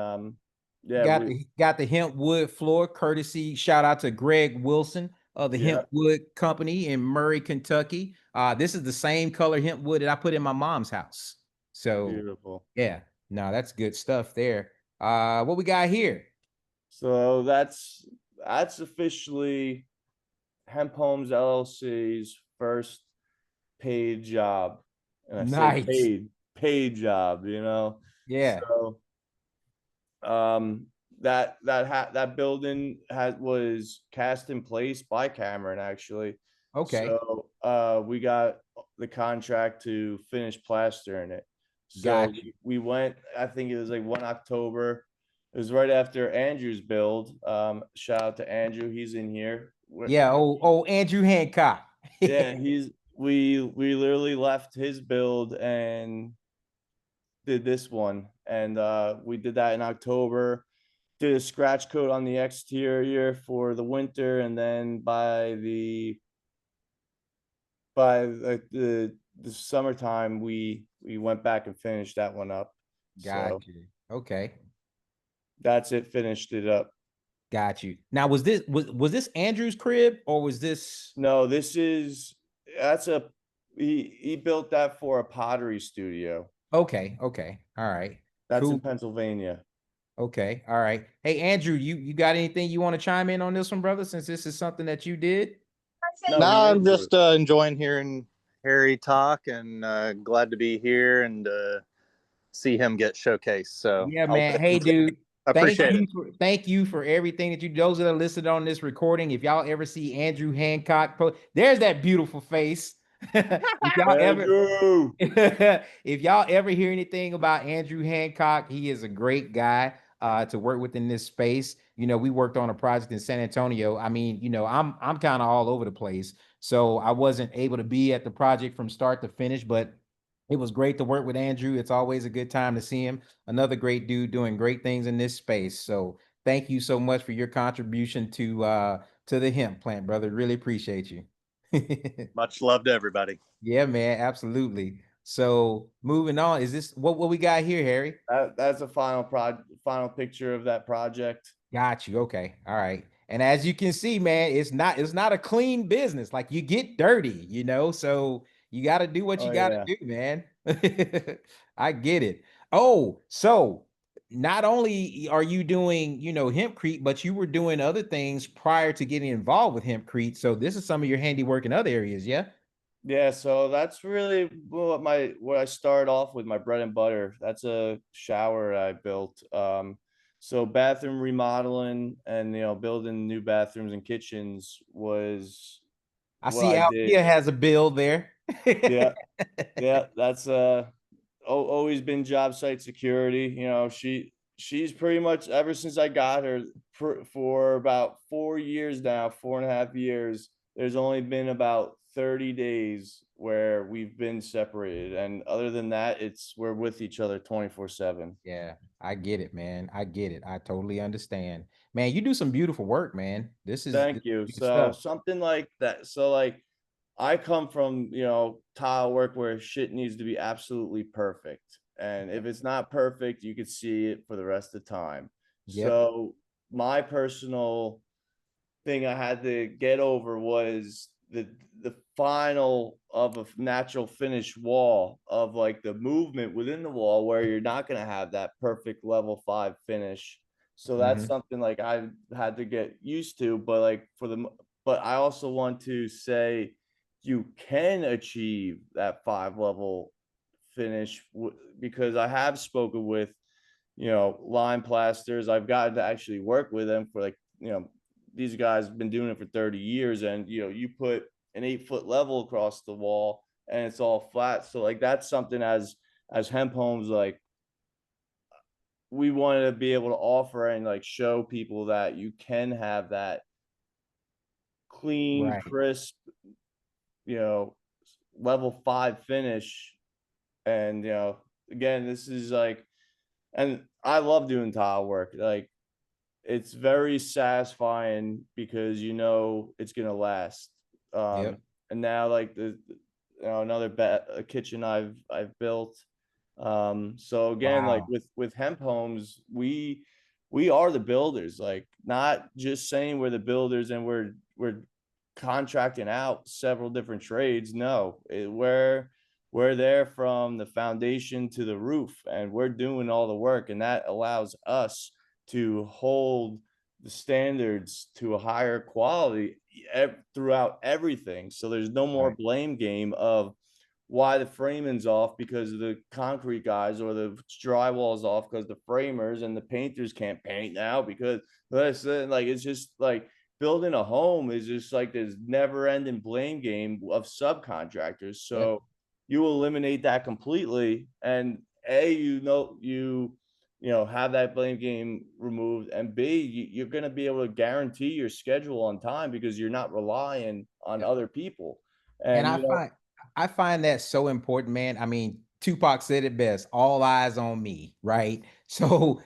yeah, Got the hemp wood floor, courtesy. Shout out to Greg Wilson of the yeah, Hemp Wood Company in Murray, Kentucky. This is the same color hemp wood that I put in my mom's house. So beautiful. yeah, no, that's good stuff there. What we got here? So that's officially Hemp Homes LLC's first paid job. And I say Nice. paid job, you know. Yeah. So that building was cast in place by Cameron actually. Okay. So we got the contract to finish plastering it. So Got you. we went, I think it was like 1 October. It was right after Andrew's build. Shout out to Andrew, he's in here. Yeah. Oh, Andrew Hancock. Yeah, we literally left his build and did this one. And we did that in October. Did a scratch coat on the exterior for the winter, and then by like the summertime we went back and finished that one up. Got So you. Okay. that's it, finished it up. Got you. Now, was this Andrew's crib or was this No, this is that's a he built that for a pottery studio. okay? Okay. All right. That's in Cool. Pennsylvania. Okay. All right. Hey, Andrew, you got anything you want to chime in on this one, brother? Since this is something that you did. No, No, we I'm into it. just enjoying hearing Harry talk and glad to be here and see him get showcased. So Yeah, I hope man. it Hey, continues. dude. I appreciate it. Thank you for everything that you those that are listed on this recording. If y'all ever see Andrew Hancock, there's that beautiful face. If y'all ever Andrew. if y'all ever hear anything about Andrew Hancock, he is a great guy to work with in this space. You know, we worked on a project in San Antonio. I mean, you know, I'm kind of all over the place, so I wasn't able to be at the project from start to finish, but it was great to work with Andrew. It's always a good time to see him. Another great dude doing great things in this space. So thank you so much for your contribution to the hemp plant, brother. Really appreciate you. Much love to everybody. Yeah, man, absolutely. So moving on, is this what we got here, Harry? That's a final picture of that project. Got you. Okay. All right. And as you can see, man, it's not a clean business. Like you get dirty, you know. So you got to do what you Oh got to yeah. do, man. I get it. Oh, so not only are you doing, you know, HempCrete, but you were doing other things prior to getting involved with HempCrete. So this is some of your handiwork in other areas, yeah? Yeah, so that's really what I started off with, my bread and butter. That's a shower I built. So bathroom remodeling and building new bathrooms and kitchens was I what see I did. Althea has a bill there. Yeah, yeah, that's always been job site security. She's pretty much ever since I got her for about 4 years now, 4.5 years. There's only been about 30 days where we've been separated, and other than that, we're with each other 24/7. Yeah, I get it, man. I get it. I totally understand. Man, you do some beautiful work, man. This Thank you. is good So stuff. something like that. So like I come from, tile work where shit needs to be absolutely perfect. And if it's not perfect, you could see it for the rest of the time. Yep. So my personal thing I had to get over was the final of a natural finish wall of like the movement within the wall where you're not going to have that perfect level 5 finish. So that's Hmm. something like I had to get used to, but like but I also want to say you can achieve that 5 level finish because I have spoken with lime plasters. I've gotten to actually work with them for like, these guys have been doing it for 30 years, and you put an 8-foot level across the wall and it's all flat. So like that's something as hemp homes, like we wanted to be able to offer and like show people that you can have that clean, Right. crisp, you know, level 5 finish. And again, this is like, and I love doing tile work. Like it's very satisfying because it's gonna last. Yep. And now like another a kitchen I've built. So again, like Wow. with hemp homes, we are the builders. Like not just saying we're the builders and we're contracting out several different trades. No, we're there from the foundation to the roof, and we're doing all the work, and that allows us to hold the standards to a higher quality throughout everything. So there's no more Right. blame game of why the framing's off because of the concrete guys, or the drywall's off because the framers and the painters can't paint now because listen, like it's just like building a home is just like this never ending blame game of subcontractors. Yep. So you eliminate that completely, and have that blame game removed, and B, you're going to be able to guarantee your schedule on time because you're not relying on Yep. other people. And And I find that so important, man. I mean, Tupac said it best, all eyes on me, right? So,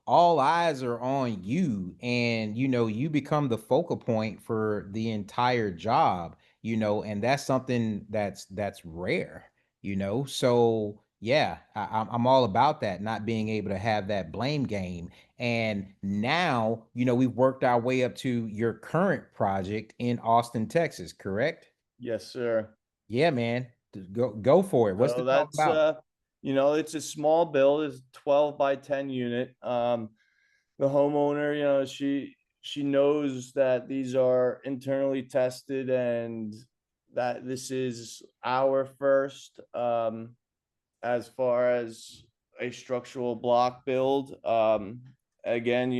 all eyes are on you, and you become the focal point for the entire job, and that's something that's rare, So yeah, I'm all about that, not being able to have that blame game. And now, we've worked our way up to your current project in Austin, Texas, correct? yes, sir. Yeah, man. Go for it. What's So this all that's about? it's a small build, it's 12 by 10 unit. The homeowner, she knows that these are internally tested and that this is our first as far as a structural block build. Again,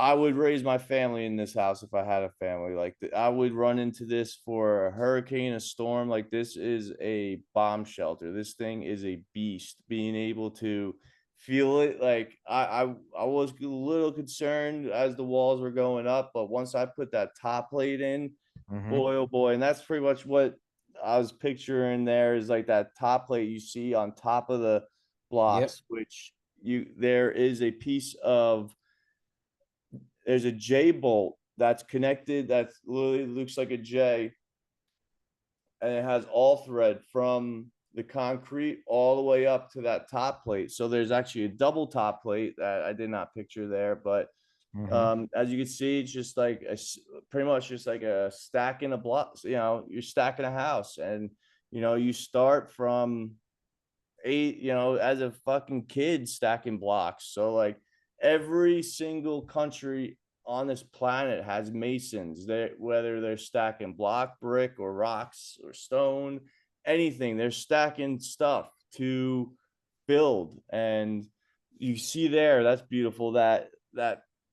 I would raise my family in this house if I had a family. Like I would run into this for a hurricane, a storm. Like this is a bomb shelter. This thing is a beast. Being able to feel it, like I was a little concerned as the walls were going up, but once I put that top plate in, Hmm. boy oh boy, and that's pretty much what I was picturing there is like that top plate you see on top of the Yep. blocks, which there is a piece of there's a J bolt that's connected that literally looks like a J, and it has all thread from the concrete all the way up to that top plate. So there's actually a double top plate that I did not picture there, but Hmm. as you can see, it's just like pretty much just like a stack in a block. You're stacking a house, and you start from 8, as a fucking kid stacking blocks. So like every single country on this planet has masons. Whether they're stacking block, brick, or rocks or stone, anything, they're stacking stuff to build. And you see there, that's beautiful, that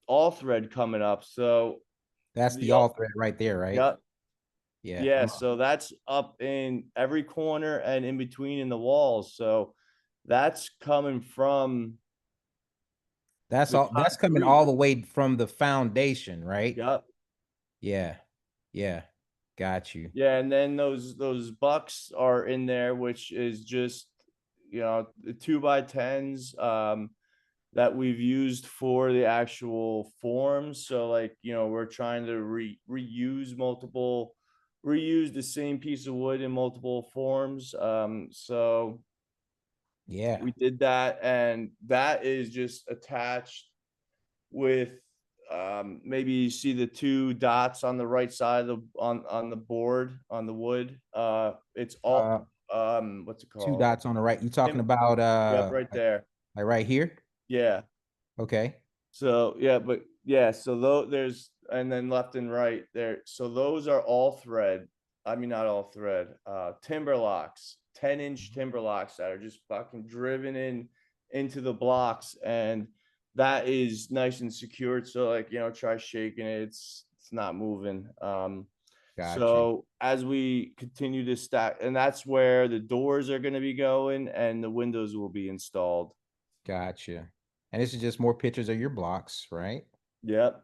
all thread coming up. So That's the the all thread right there, right? yeah, Yeah. yeah, so that's up in every corner and in between in the walls. So that's coming from That's the all. That's coming concrete. all the way from the foundation, right? Yep. Yeah. Yeah. Got you. Yeah, and then those bucks are in there, which is just the 2x10s that we've used for the actual forms. So like we're trying to reuse the same piece of wood in multiple forms. So Yeah. we did that, and that is just attached with maybe you see the 2 dots on the right side of on the board on the wood. It's Uh, all what's it two called? dots on the right. You talking Him, about yep, right there. like right here? Yeah. Okay. So yeah, but yeah, so there's, and then left and right there. So those are all thread. I mean, not all thread. Timber locks, 10-inch timber locks that are just fucking driven into the blocks, and that is nice and secured. So like try shaking it, it's not moving. Got you. So as we continue to stack, and that's where the doors are going to be going, and the windows will be installed. Gotcha. And this is just more pictures of your blocks, right? Yep.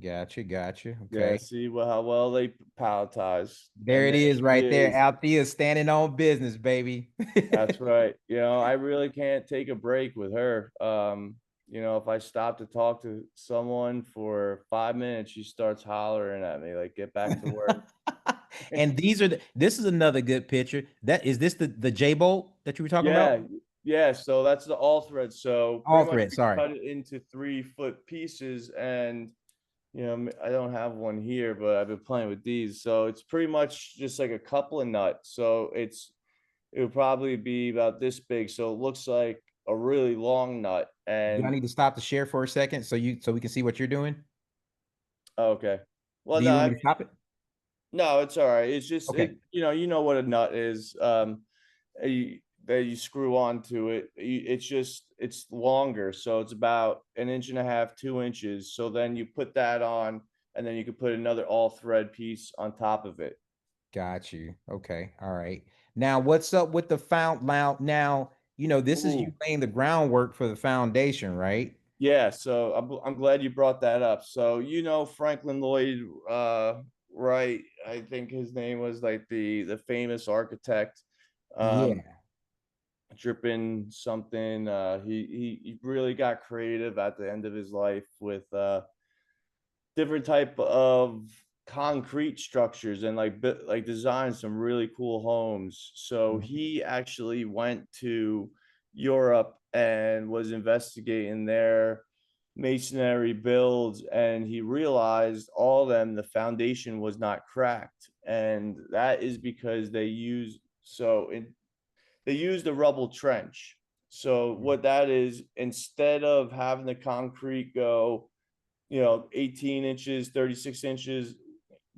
Gotcha. Gotcha. Yeah, Okay. see how well they palletize. There And it there is she right there. is. Althea standing on business, baby. That's right. I really can't take a break with her. If I stop to talk to someone for 5 minutes, she starts hollering at me, like, get back to work. And this is another good picture. This the J bolt that you were talking about? Yeah, yeah. So that's the all thread. So All pretty much thread, we sorry. cut it into 3-foot pieces, and I don't have one here, but I've been playing with these. So it's pretty much just like a couple of nuts. So it would probably be about this big. So it looks like a really long nut. Do I And need to stop the share for a second so we can see what you're doing? okay, well, Do no, you want I me to stop it? no, it's all right. It's just Okay. you know what a nut is. That you screw onto it. It's just it's longer, so it's about an inch and a half, 2 inches. So then you put that on, and then you can put another all thread piece on top of it. Got you. Okay. All right. Now, what's up with the now, this is you Ooh, laying the groundwork for the foundation, right? yeah. So I'm glad you brought that up. So you know Franklin Lloyd Wright, I think his name was, like, the famous architect. Um, Yeah. Dripping something. He really got creative at the end of his life with different type of concrete structures, and like designed some really cool homes. So Mhm. he actually went to Europe and was investigating their masonry builds, and he realized all of them, the foundation was not cracked, and that is because they used a rubble trench. So what that is, instead of having the concrete go, 18 inches, 36 inches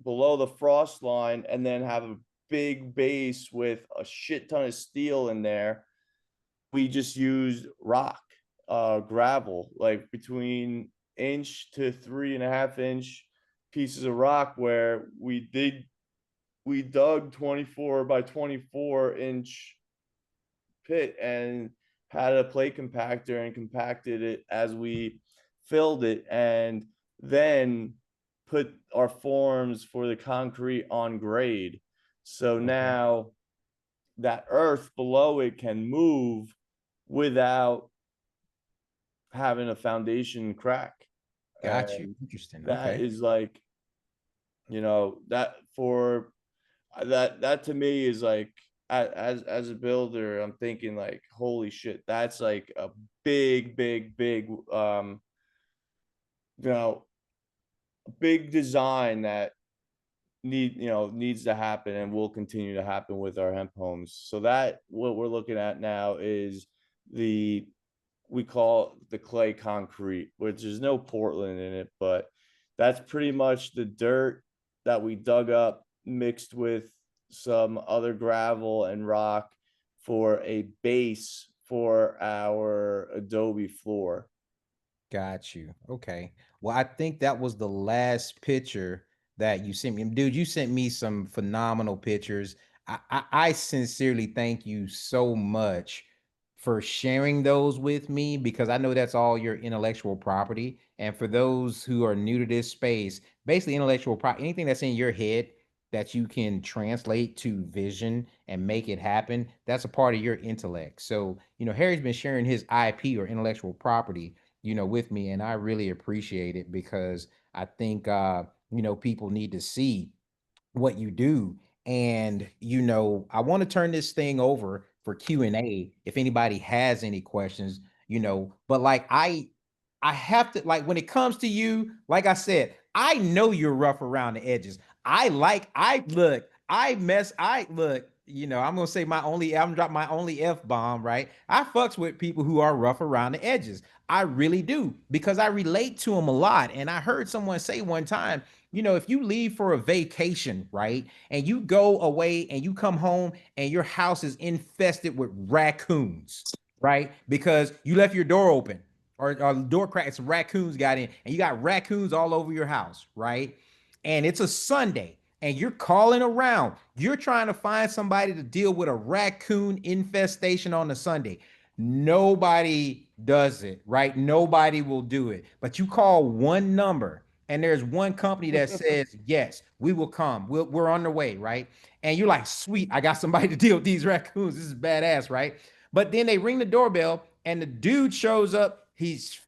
below the frost line, and then have a big base with a shit ton of steel in there, we just used rock, gravel, like between inch to 3.5 inch pieces of rock, where we dug 24 by 24 inch pit and had a plate compactor and compacted it as we filled it, and then put our forms for the concrete on grade. So Okay. now that earth below it can move without having a foundation crack. Got you. And Interesting. that Okay. is like, that for that to me is like, as a builder, I'm thinking like, holy shit, that's like a big you know big design that needs to happen and will continue to happen with our hemp homes. So that what we're looking at now is the we call the clay concrete, which there's no Portland in it, but that's pretty much the dirt that we dug up mixed with some other gravel and rock for a base for our adobe floor. Got you. Okay. Well, I think that was the last picture that you sent me. Dude, you sent me some phenomenal pictures. I sincerely thank you so much for sharing those with me because I know that's all your intellectual property. And for those who are new to this space, basically intellectual property, anything that's in your head that you can translate to vision and make it happen, that's a part of your intellect. So, Harry's been sharing his IP or intellectual property with me. And I really appreciate it because I think, people need to see what you do. And, I want to turn this thing over for Q&A if anybody has any questions, but like I have to like when it comes to you, like I said, I know you're rough around the edges. I look, I look, I'm gonna say I'm drop my only F bomb, right? I fucks with people who are rough around the edges. I really do because I relate to them a lot. And I heard someone say one time, if you leave for a vacation, right, and you go away and you come home and your house is infested with raccoons, right, because you left your door open or door crack, some raccoons got in, and you got raccoons all over your house, right? And it's a Sunday, and you're calling around. You're trying to find somebody to deal with a raccoon infestation on a Sunday. Nobody does it, right? Nobody will do it. But you call one number, and there's one company that says, yes, we will come. We're on the way, right? And you're like, sweet, I got somebody to deal with these raccoons. This is badass, right? But then they ring the doorbell, and the dude shows up. He's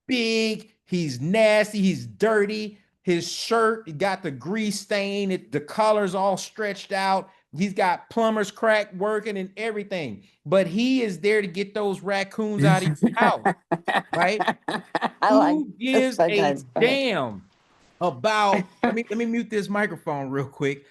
big, he's nasty, he's dirty. His shirt got the grease stain, the collar's all stretched out. He's got plumber's crack working and everything. But he is there to get those raccoons out of your house, right? I like Who this gives a sometimes. Go ahead. damn about let me mute this microphone real quick.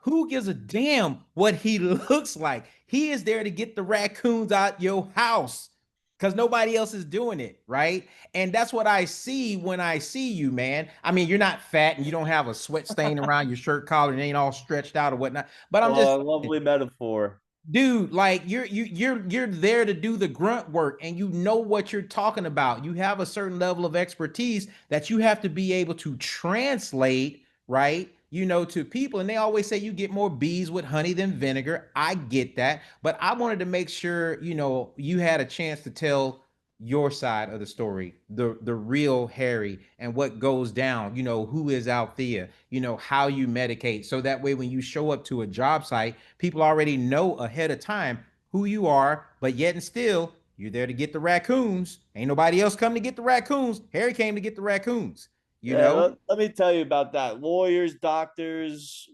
Who gives a damn what he looks like? He is there to get the raccoons out your house. because nobody else is doing it, right? And that's what I see when I see you, man. I mean, you're not fat and you don't have a sweat stain around your shirt collar and ain't all stretched out or whatnot. But I'm just Oh, a lovely metaphor. dude, like you're there to do the grunt work and you know what you're talking about. You have a certain level of expertise that you have to be able to translate, right? You know, to people. And they always say you get more bees with honey than vinegar. I get that, but I wanted to make sure, you know, you had a chance to tell your side of the story, the real Harry and what goes down, you know, who is Althea, you know, how you medicate. So that way when you show up to a job site, people already know ahead of time who you are, but yet and still you're there to get the raccoons. Ain't nobody else coming to get the raccoons. Harry came to get the raccoons, you Yeah, know? let me tell you about that. Lawyers, doctors,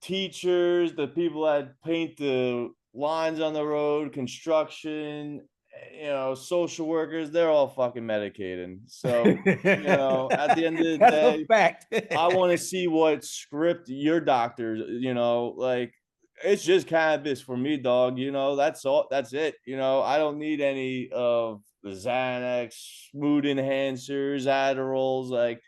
teachers, the people that paint the lines on the road, construction, social workers, they're all fucking medicating. So, at the end of the That's a day, fact. I want to see what script your doctors, like it's just cannabis for me, dog. That's all. That's it. I don't need any of the Xanax, mood enhancers, Adderalls. Like,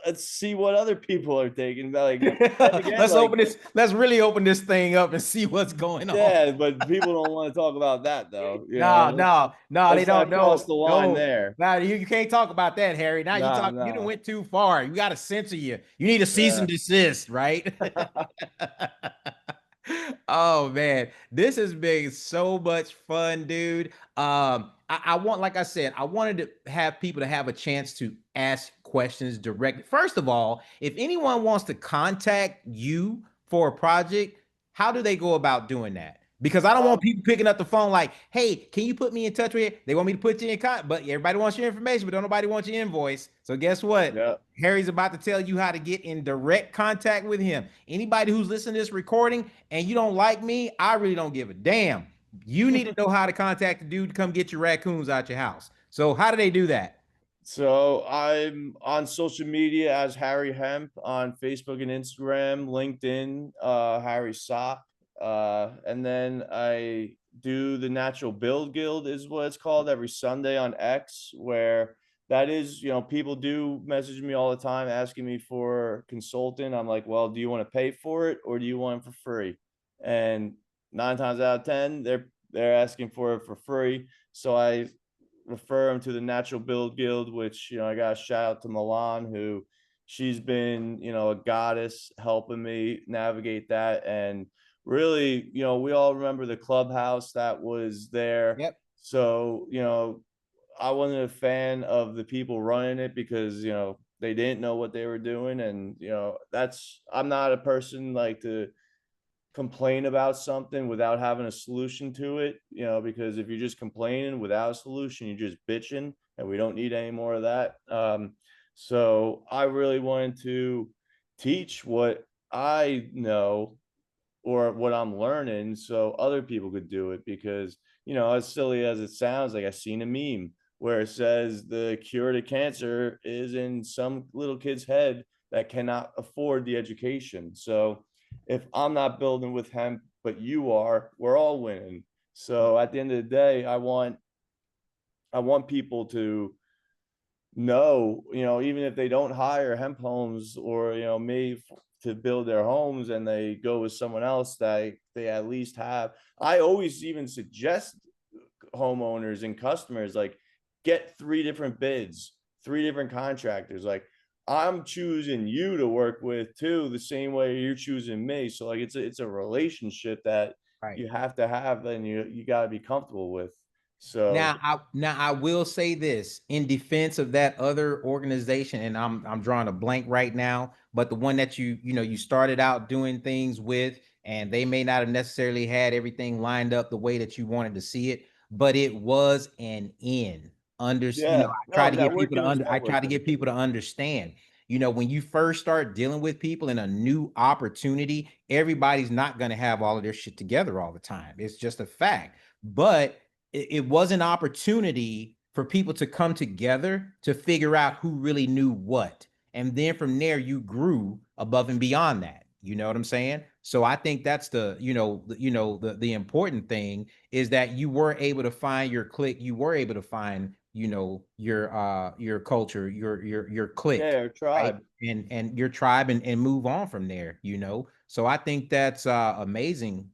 let's see what other people are taking. Like, then again, Let's like, open this. Let's really open this thing up and see what's going on. yeah, but people don't want to talk about that though. No, no, no, they Let's don't. not cross No, the line no. there. Now you can't talk about that, Harry. Now you No, talk. You done no. went too far. You got to censor you. You need a cease Yeah. and desist, right? Oh man, this has been so much fun, dude. I want, like I said, I wanted to have people to have a chance to ask questions directly. First of all, if anyone wants to contact you for a project, how do they go about doing that? Because I don't want people picking up the phone like, "Hey, can you put me in touch with you?" They want me to put you in contact, but everybody wants your information, but don't nobody wants your invoice. So guess what? Yeah. Harry's about to tell you how to get in direct contact with him. Anybody who's listening to this recording and you don't like me, I really don't give a damn. You need to know how to contact the dude to come get your raccoons out your house. So how do they do that? So I'm on social media as Harry Hemp on Facebook and Instagram, LinkedIn, Harry Sock. And then I do the Natural Build Guild is what it's called every Sunday on X, where that is, people do message me all the time asking me for consulting. I'm like, well, do you want to pay for it or do you want it for free? And 9 times out of 10, they're asking for it for free. So I refer them to the Natural Build Guild, which, I got a shout out to Milan, who she's been, a goddess helping me navigate that. And really, we all remember the clubhouse that was there. Yep. So, I wasn't a fan of the people running it because, they didn't know what they were doing. And, I'm not a person like to complain about something without having a solution to it, because if you're just complaining without a solution, you're just bitching, and we don't need any more of that. So I really wanted to teach what I know or what I'm learning so other people could do it, because, as silly as it sounds, like I seen a meme where it says the cure to cancer is in some little kid's head that cannot afford the education. So if I'm not building with hemp, but you are, we're all winning. So at the end of the day, I want people to know, even if they don't hire hemp homes or, me to build their homes and they go with someone else, that they at least have. I always even suggest homeowners and customers, like, get 3 different bids, 3 different contractors. Like, I'm choosing you to work with too, the same way you're choosing me. So like it's a relationship that Right. you have to have and you got to be comfortable with. So Now I will say this in defense of that other organization, and I'm drawing a blank right now, but the one that you started out doing things with, and they may not have necessarily had everything lined up the way that you wanted to see it, but it was an in. yeah, I try no, to get people to networking is I try to networking. get people to understand. When you first start dealing with people in a new opportunity, everybody's not going to have all of their shit together all the time. It's just a fact. But it was an opportunity for people to come together to figure out who really knew what. And then from there, you grew above and beyond that. You know what I'm saying? So I think that's the important thing is that you were able to find your clique. You were able to find, your culture, your clique, Yeah, our right? tribe. And your tribe and move on from there, So I think that's amazing,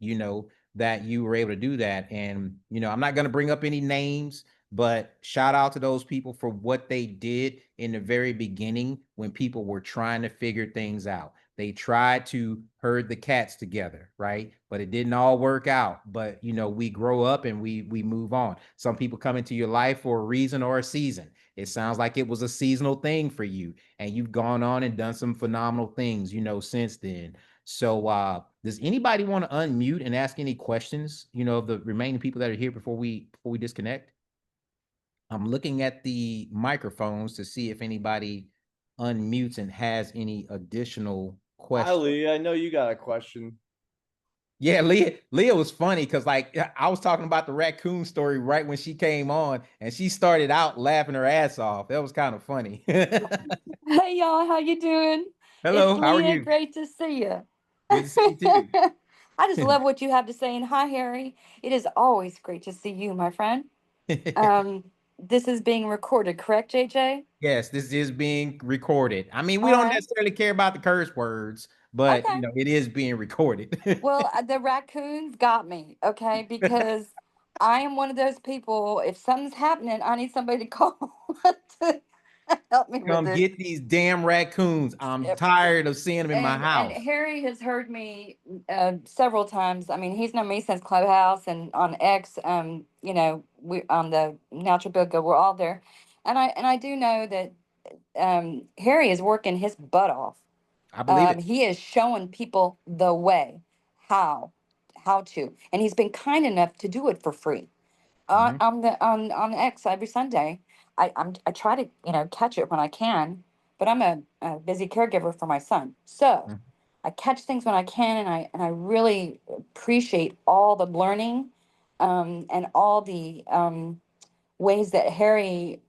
that you were able to do that. And, I'm not going to bring up any names, but shout out to those people for what they did in the very beginning when people were trying to figure things out. They tried to herd the cats together, right? But it didn't all work out. But we grow up and we move on. Some people come into your life for a reason or a season. It sounds like it was a seasonal thing for you, and you've gone on and done some phenomenal things, since then. So does anybody want to unmute and ask any questions, of the remaining people that are here before we disconnect? I'm looking at the microphones to see if anybody unmutes and has any additional questions. Ali, I know you got a question. Yeah, Leah was funny because I was talking about the raccoon story right when she came on, and she started out laughing her ass off. That was kind of funny. Hey y'all, how you doing? Hello, It's how are Leah. you? Great to see you. Good to see you I just love what you have to say. And hi, Harry. It is always great to see you, my friend. too. This is being recorded, correct, JJ? Yes, this is being recorded. I mean, we All don't right. necessarily care about the curse words, but Okay. it is being recorded. Well, the raccoons got me, okay, because I am one of those people. If something's happening, I need somebody to call to help me with Come it. get these damn raccoons. I'm Yep. tired of seeing them in my And house. Harry has heard me several times. I mean, he's known me since Clubhouse and on X. We on the Natural Book, we're all there, and I do know that Harry is working his butt off. I believe it. He is showing people the way, how, how to, and he's been kind enough to do it for free Mhm, on X every Sunday. I try to catch it when I can, but I'm a busy caregiver for my son, so mhm, I catch things when I can, and I really appreciate all the learning, and all the ways that Harry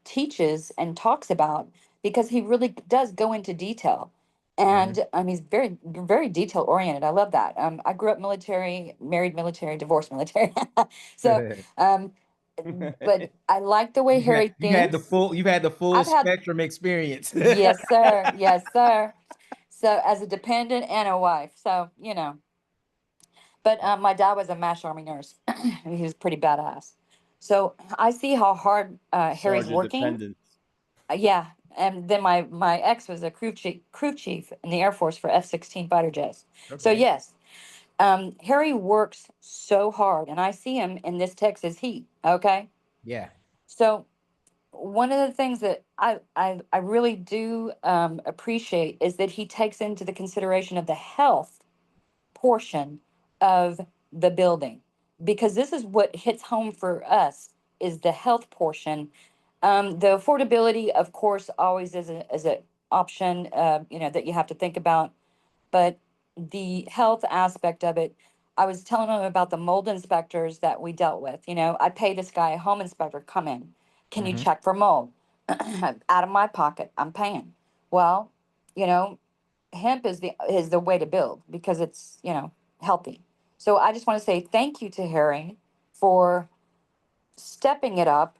teaches and talks about, because he really does go into detail. mhm. And he's very, very detail oriented. I love that. I grew up military, married military, divorced military. So, um, but I like the way Harry thinks. You've had the full I've had, spectrum experience. yes, sir. Yes, sir. So, as a dependent and a wife. So, but my dad was a MASH Army nurse. He was pretty badass. So I see how hard Harry's Sergeant working. Dependent. Yeah, and then my ex was a crew chief in the Air Force for F-16 fighter jets. So Okay. yes, Harry works so hard, and I see him in this Texas heat. Okay, Yeah. so one of the things that I really do appreciate is that he takes into the consideration of the health portion of the building, because this is what hits home for us, is the health portion. The affordability, of course, always is an option, that you have to think about, but the health aspect of it, I was telling them about the mold inspectors that we dealt with. I pay this guy, a home inspector, come in. Can you Mhm. check for mold? Out of my pocket, I'm paying. Well, you know, hemp is the way to build, because it's healthy. So I just want to say thank you to Harry for stepping it up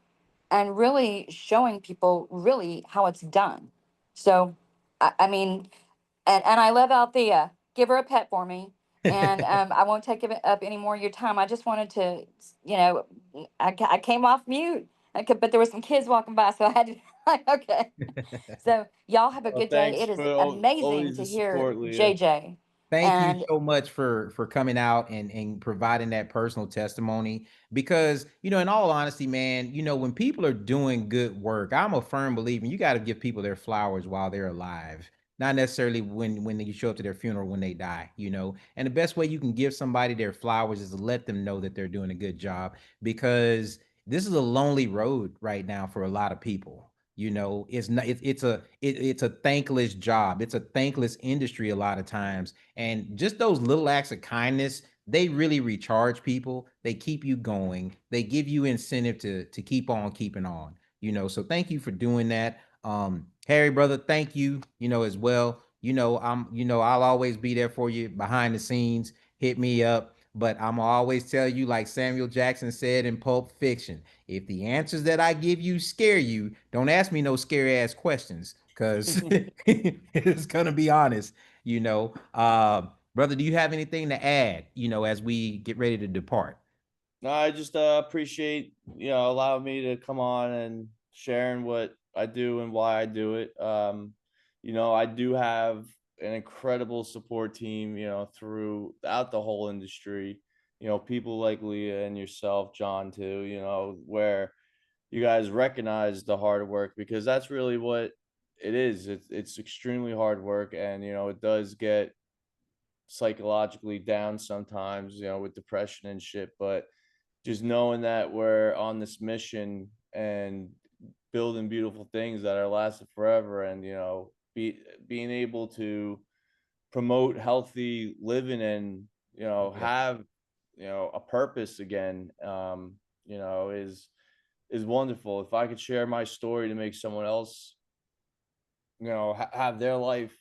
and really showing people really how it's done. So I mean, and I love Althea. Give her a pet for me. And I won't take up any more of your time. I just wanted to, you know, I came off mute, but there were some kids walking by, so I had to, like, okay. So y'all have a Well, good day. thanks It is for amazing always to the hear support, Leah. JJ. Thank you And so much for coming out and providing that personal testimony, because in all honesty, man, when people are doing good work, I'm a firm believer you got to give people their flowers while they're alive, not necessarily when you show up to their funeral when they die. And the best way you can give somebody their flowers is to let them know that they're doing a good job, because this is a lonely road right now for a lot of people. It's not it's a thankless job. It's a thankless industry a lot of times, and just those little acts of kindness, they really recharge people. They keep you going. They give you incentive to keep on keeping on. So thank you for doing that. Harry, brother, thank you, as well. I'll always be there for you behind the scenes. Hit me up. But I'm always tell you, like Samuel Jackson said in Pulp Fiction, if the answers that I give you scare you, don't ask me no scary ass questions, because it's gonna be honest. Brother, do you have anything to add? As we get ready to depart. No, I just appreciate allowing me to come on and sharing what I do and why I do it. I do have an incredible support team, throughout the whole industry. People like Leah and yourself, John, too. Where you guys recognize the hard work, because that's really what it is. It's extremely hard work, and it does get psychologically down sometimes, with depression and shit, but just knowing that we're on this mission and building beautiful things that are lasting forever, and being able to promote healthy living, and have a purpose again, is wonderful. If I could share my story to make someone else have their life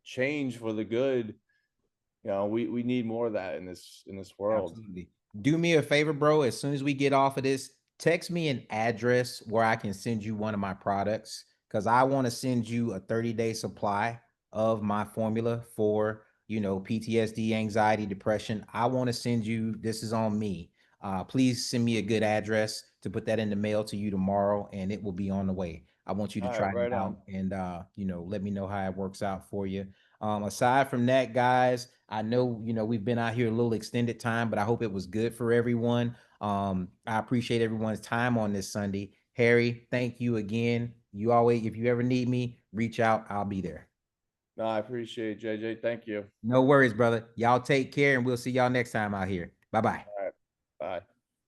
change for the good, we need more of that in this world. Absolutely. Do me a favor, bro. As soon as we get off of this, text me an address where I can send you one of my products, because I want to send you a 30-day supply of my formula for, PTSD, anxiety, depression. I want to send you, this is on me. Please send me a good address to put that in the mail to you tomorrow, and it will be on the way. I want you to All try right, it right out on. and, let me know how it works out for you. Aside from that, guys, I know, we've been out here a little extended time, but I hope it was good for everyone. I appreciate everyone's time on this Sunday. Harry, thank you again. You always, if you ever need me, reach out. I'll be there. No, I appreciate it, JJ. Thank you. No worries, brother. Y'all take care, and we'll see y'all next time out here. Bye-bye. All right. Bye.